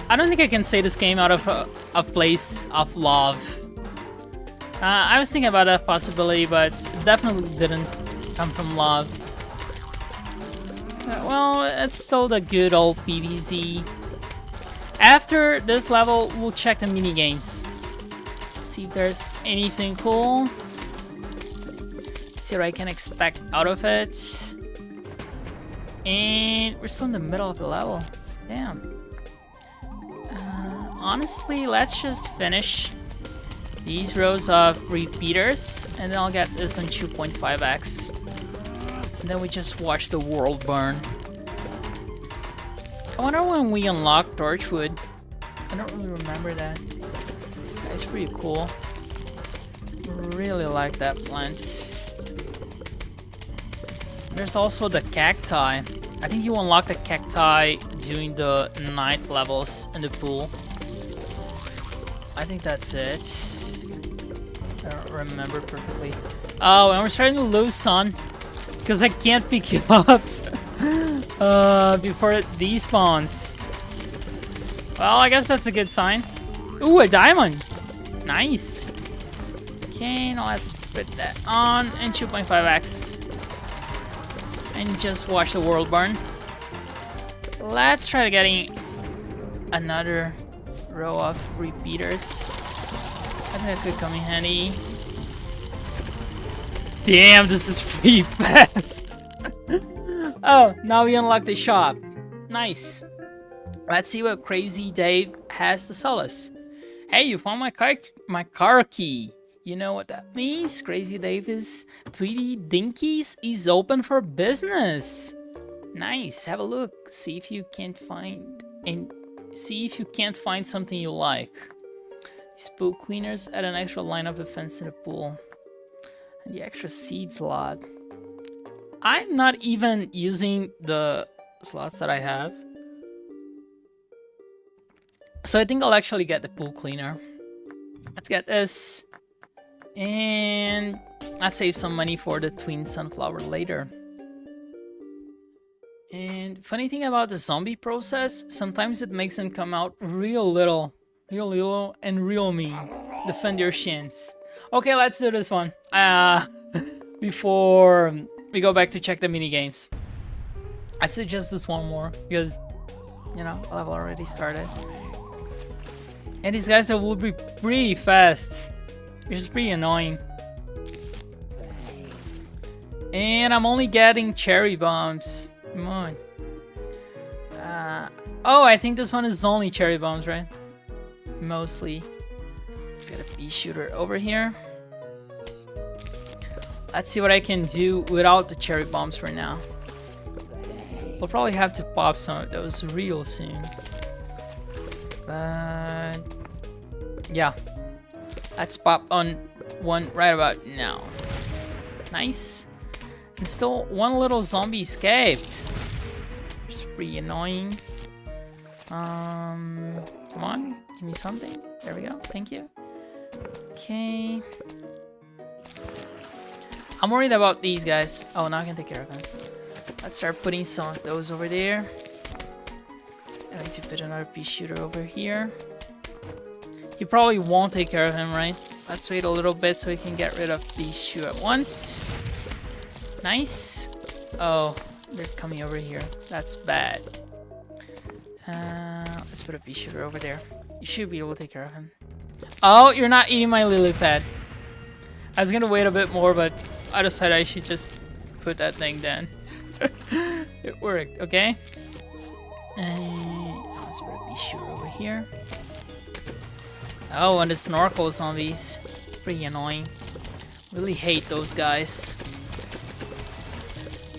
I don't think I can say this game out of a place of love. I was thinking about that possibility, but it definitely didn't come from love. Well, it's still the good old PvZ. After this level, we'll check the mini games. See if there's anything cool. See what I can expect out of it. And we're still in the middle of the level. Damn. Honestly, let's just finish these rows of repeaters, and then I'll get this on 2.5x. And then we just watch the world burn. I wonder when we unlock Torchwood. I don't really remember that. That's pretty cool. Really like that plant. There's also the cacti. I think you unlock the cacti doing the night levels in the pool. I think that's it. I don't remember perfectly. Oh, and we're starting to lose sun because I can't pick you up before it despawns. Well, I guess that's a good sign. Ooh, a diamond. Nice. Okay, now let's put that on and 2.5x. And just watch the world burn. Let's try to getting another row of repeaters. I think that could come in handy. Damn, this is pretty fast. Oh, now we unlock the shop. Nice. Let's see what Crazy Dave has to sell us. Hey, you found my car key. You know what that means? Crazy Davis Tweety Dinkies is open for business. Nice. Have a look. See if you can't find something you like. These pool cleaners add an extra line of defense in the pool. And the extra seed slot. I'm not even using the slots that I have. So I think I'll actually get the pool cleaner. Let's get this. And let's save some money for the twin sunflower later. And funny thing about the zombie process, sometimes it makes them come out real little and real mean. Defend your shins. Okay, let's do this one. Before we go back to check the mini games. I suggest this one more because, you know, the level already started. And these guys will be pretty fast. Which is pretty annoying. And I'm only getting cherry bombs. Come on. Oh, I think this one is only cherry bombs, right? Mostly. Let's get a pea shooter over here. Let's see what I can do without the cherry bombs for now. We'll probably have to pop some of those real soon. But yeah. Let's pop on one right about now. Nice. And still one little zombie escaped. It's pretty annoying. Come on, give me something. There we go. Thank you. Okay. I'm worried about these guys. Oh, now I can take care of them. Let's start putting some of those over there. I need to put another pea shooter over here. He probably won't take care of him, right? Let's wait a little bit so we can get rid of these two at once. Nice. Oh, they're coming over here. That's bad. Let's put a pea shooter over there. You should be able to take care of him. Oh, you're not eating my lily pad. I was gonna wait a bit more, but I decided I should just put that thing down. It worked, okay? And let's put a pea shooter over here. Oh, and the snorkel zombies. Pretty annoying. Really hate those guys.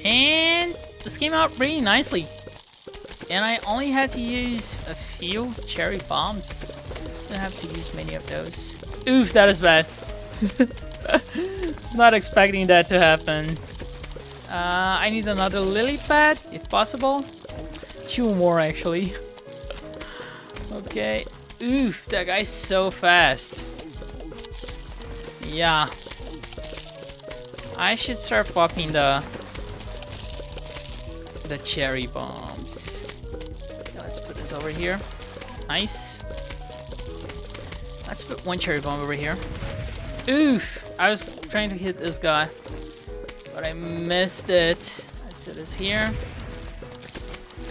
And this came out pretty nicely. And I only had to use a few cherry bombs. Didn't have to use many of those. Oof, that is bad. Was not expecting that to happen. I need another lily pad, if possible. 2 more, actually. Okay. Oof, that guy's so fast. Yeah. I should start popping the cherry bombs. Yeah, let's put this over here. Nice. Let's put 1 cherry bomb over here. Oof! I was trying to hit this guy, but I missed it. Let's do this here.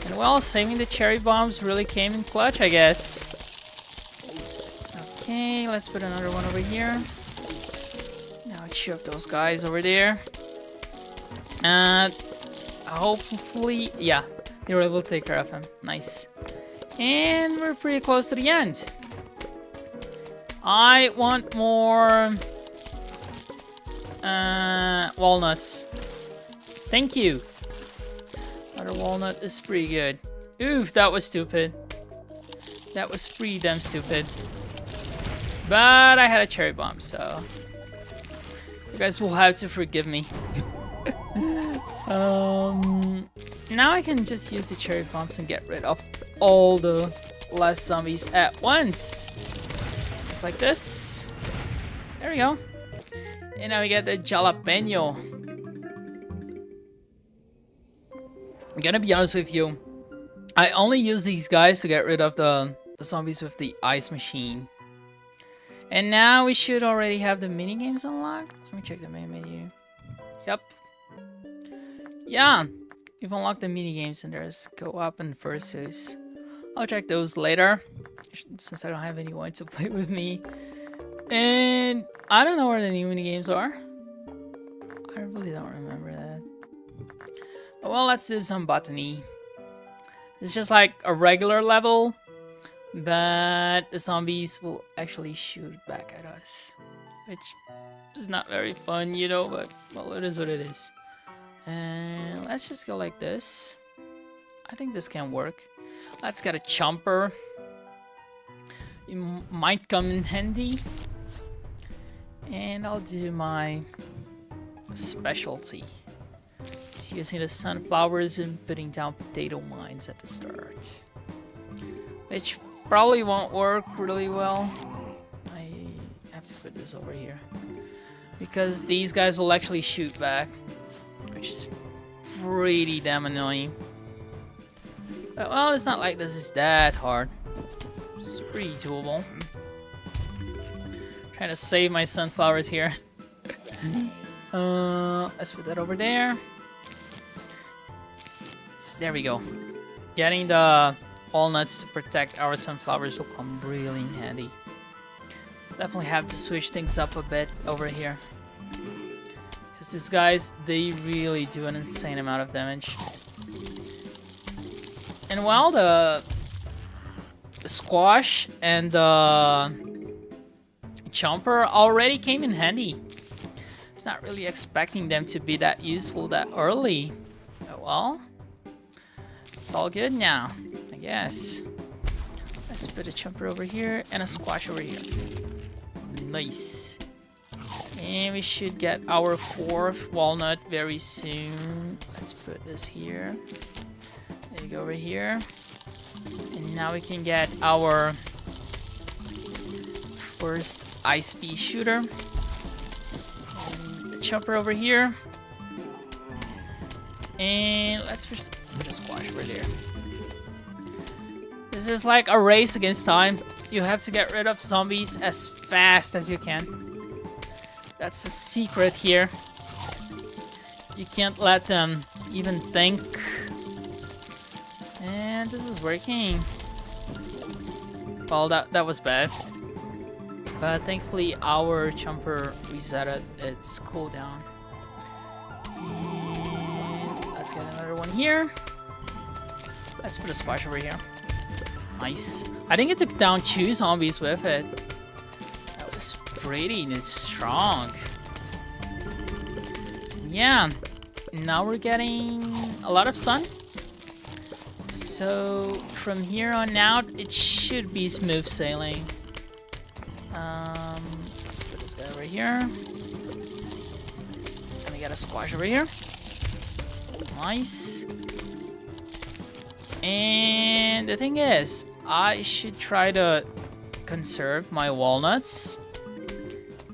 And well, saving the cherry bombs really came in clutch, I guess. Okay, let's put another one over here. Now let's shove those guys over there. And hopefully, yeah, they were able to take care of him. Nice. And we're pretty close to the end. I want more walnuts. Thank you. Another walnut is pretty good. Oof, that was stupid. That was pretty damn stupid. But I had a cherry bomb, so you guys will have to forgive me. Now I can just use the cherry bombs and get rid of all the last zombies at once. Just like this. There we go. And now we get the jalapeno. I'm gonna be honest with you. I only use these guys to get rid of the zombies with the ice machine. And now we should already have the minigames unlocked. Let me check the main menu. Yep. Yeah. We've unlocked the minigames and there's co-op and versus. I'll check those later, since I don't have anyone to play with me. And I don't know where the new minigames are. I really don't remember that. But well, let's do some botany. It's just like a regular level, but the zombies will actually shoot back at us, which is not very fun, you know, but well, it is what it is. And let's just go like this. I think this can work. Let's get a chomper. It might come in handy. And I'll do my specialty. Just using the sunflowers and putting down potato mines at the start. Which probably won't work really well. I have to put this over here. Because these guys will actually shoot back. Which is pretty damn annoying. But well, it's not like this is that hard. It's pretty doable. Trying to save my sunflowers here. Let's put that over there. There we go. Getting the walnuts to protect our sunflowers will come really in handy. Definitely have to switch things up a bit over here. Because these guys, they really do an insane amount of damage. And while the squash and the chomper already came in handy. It's not really expecting them to be that useful that early. Oh well. It's all good now, I guess. Let's put a chomper over here and a squash over here. Nice. And we should get our 4th walnut very soon. Let's put this here. There we go, over here. And now we can get our first ice pea shooter. And the chopper over here. And let's put a squash over there. This is like a race against time. You have to get rid of zombies as fast as you can. That's the secret here. You can't let them even think. And this is working. Well, that was bad. But thankfully our jumper resetted its cooldown. And let's get another one here. Let's put a splash over here. Nice. I think it took down 2 zombies with it. That was pretty strong. Yeah. Now we're getting a lot of sun. So from here on out, it should be smooth sailing. Let's put this guy over here. And we got a squash over here. Nice. And the thing is, I should try to conserve my walnuts.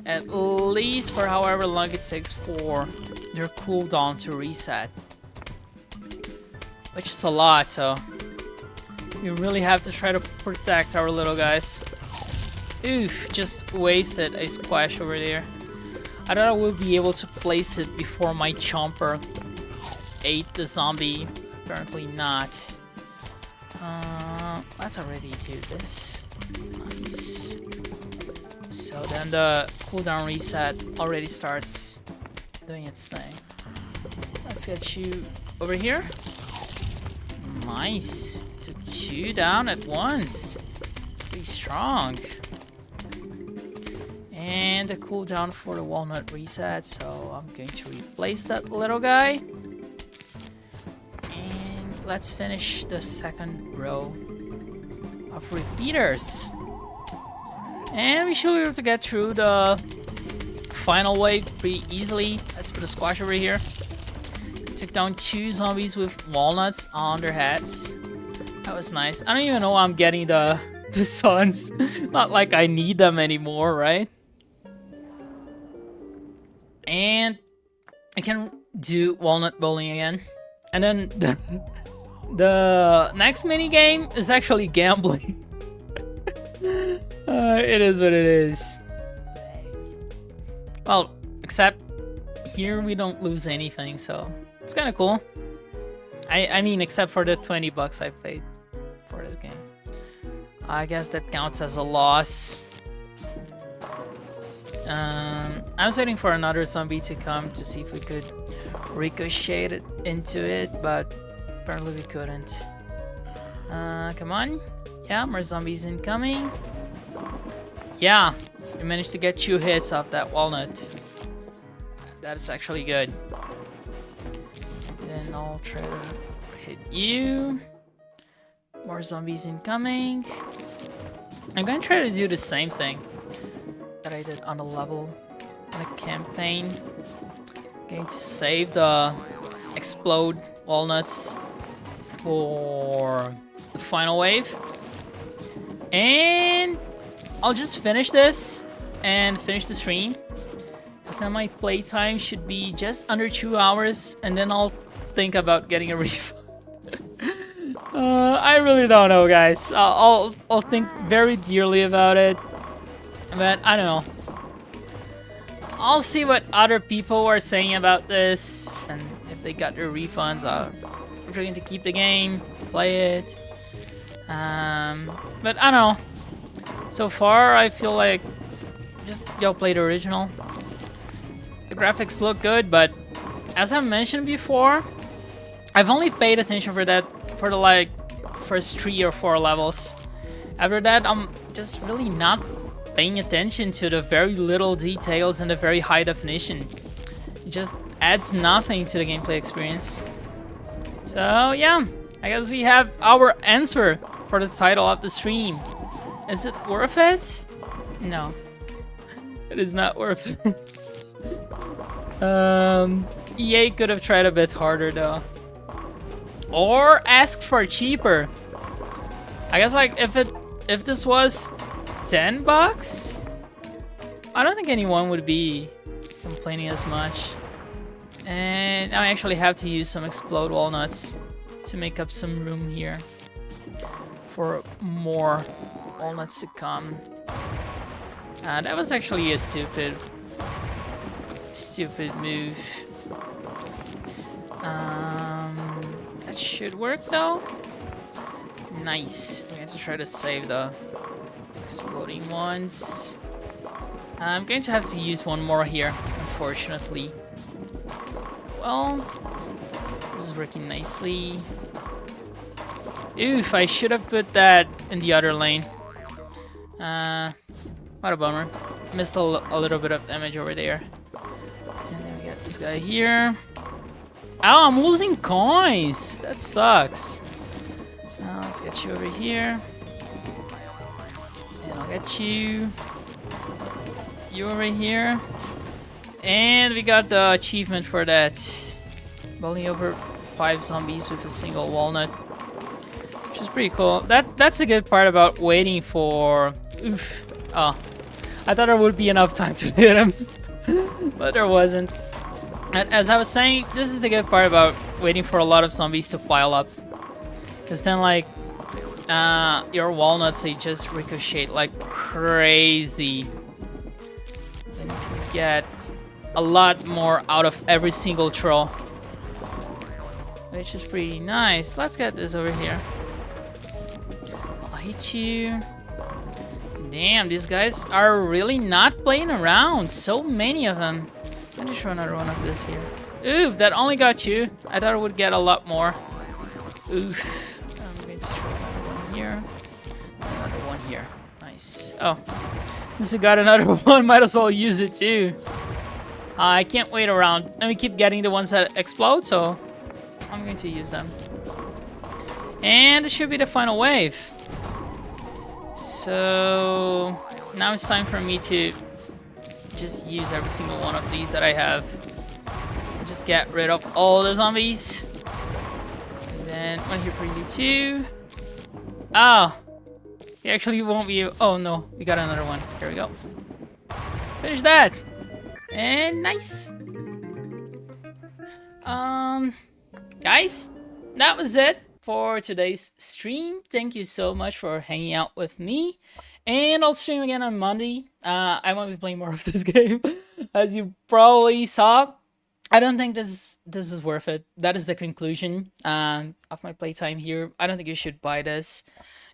At least for however long it takes for their cooldown to reset. Which is a lot, so we really have to try to protect our little guys. Oof, just wasted a squash over there. I thought I would be able to place it before my chomper ate the zombie. Apparently not. Let's already do this. Nice. So then the cooldown reset already starts doing its thing. Let's get you over here. Nice. Took 2 down at once. Pretty strong. And the cooldown for the walnut reset, so I'm going to replace that little guy. And let's finish the second row of repeaters. And we should be able to get through the final wave pretty easily. Let's put a squash over here. Took down 2 zombies with walnuts on their heads. That was nice. I don't even know why I'm getting the suns. Not like I need them anymore, right? And I can do walnut bowling again. And then the next mini game is actually gambling. It is what it is. Well, except here we don't lose anything, so it's kind of cool. I mean, except for the 20 bucks I paid for this game. I guess that counts as a loss. I was waiting for another zombie to come to see if we could ricochet it into it, but apparently we couldn't. Come on. Yeah, more zombies incoming. Yeah, we managed to get 2 hits off that walnut. That's actually good. And then I'll try to hit you. More zombies incoming. I'm gonna try to do the same thing that I did on the level in the campaign. Going to save the explode walnuts for the final wave. And I'll just finish this and finish the stream. Because then my playtime should be just under 2 hours, and then I'll think about getting a refund. I really don't know, guys. I'll think very dearly about it. But I don't know. I'll see what other people are saying about this, and if they got their refunds, if they're going to keep the game, play it. But I don't know. So far, I feel like just go play the original. The graphics look good, but as I mentioned before, I've only paid attention for the like first 3 or 4 levels. After that, I'm just really not paying attention to the very little details and the very high definition. It just adds nothing to the gameplay experience. So yeah, I guess we have our answer for the title of the stream. Is it worth it? No. It is not worth it. EA could have tried a bit harder though. Or asked for cheaper. I guess like if this was 10 bucks, I don't think anyone would be complaining as much. And I actually have to use some explode walnuts to make up some room here for more walnuts to come. That was actually a stupid move. That should work though. Nice. I'm going to try to save the exploding ones. I'm going to have to use one more here, unfortunately. Well, this is working nicely. Oof, I should have put that in the other lane. What a bummer. Missed a little bit of damage over there. And then we got this guy here. Oh, I'm losing coins! That sucks. Let's get you over here. And I'll get you. You over here. And we got the achievement for that. Bowling over 5 zombies with a single walnut. Which is pretty cool. That's a good part about waiting for... Oof. Oh. I thought there would be enough time to hit him. But there wasn't. As I was saying, this is the good part about waiting for a lot of zombies to pile up. Because then, like, your walnuts, they just ricochet like crazy. And you can get a lot more out of every single throw. Which is pretty nice. Let's get this over here. I'll hit you. Damn, these guys are really not playing around. So many of them. Let me just throw another one of this here. Oof, that only got you. I thought it would get a lot more. Oof. I'm going to throw another one here. Another one here. Nice. Oh. Since we got another one, might as well use it too. I can't wait around. And we keep getting the ones that explode, so I'm going to use them. And this should be the final wave. So now it's time for me to just use every single one of these that I have. Just get rid of all the zombies. And then one here for you too. Oh, he actually won't be. Oh no, we got another one. Here we go. Finish that. And nice. Guys, that was it for today's stream. Thank you so much for hanging out with me. And I'll stream again on Monday. I won't be playing more of this game. As you probably saw, I don't think this is worth it. That is the conclusion of my playtime here. I don't think you should buy this.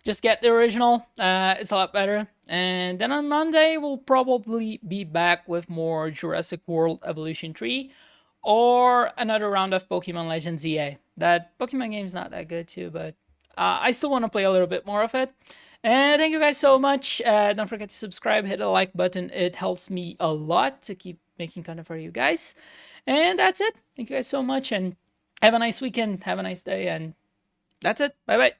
Just get the original. It's a lot better. And then on Monday, we'll probably be back with more Jurassic World Evolution 3 or another round of Pokemon Legends EA. That Pokemon game's not that good too, but I still want to play a little bit more of it. And thank you guys so much. Don't forget to subscribe, hit the like button. It helps me a lot to keep making content for you guys. And that's it. Thank you guys so much, and have a nice weekend. Have a nice day, and that's it. Bye-bye.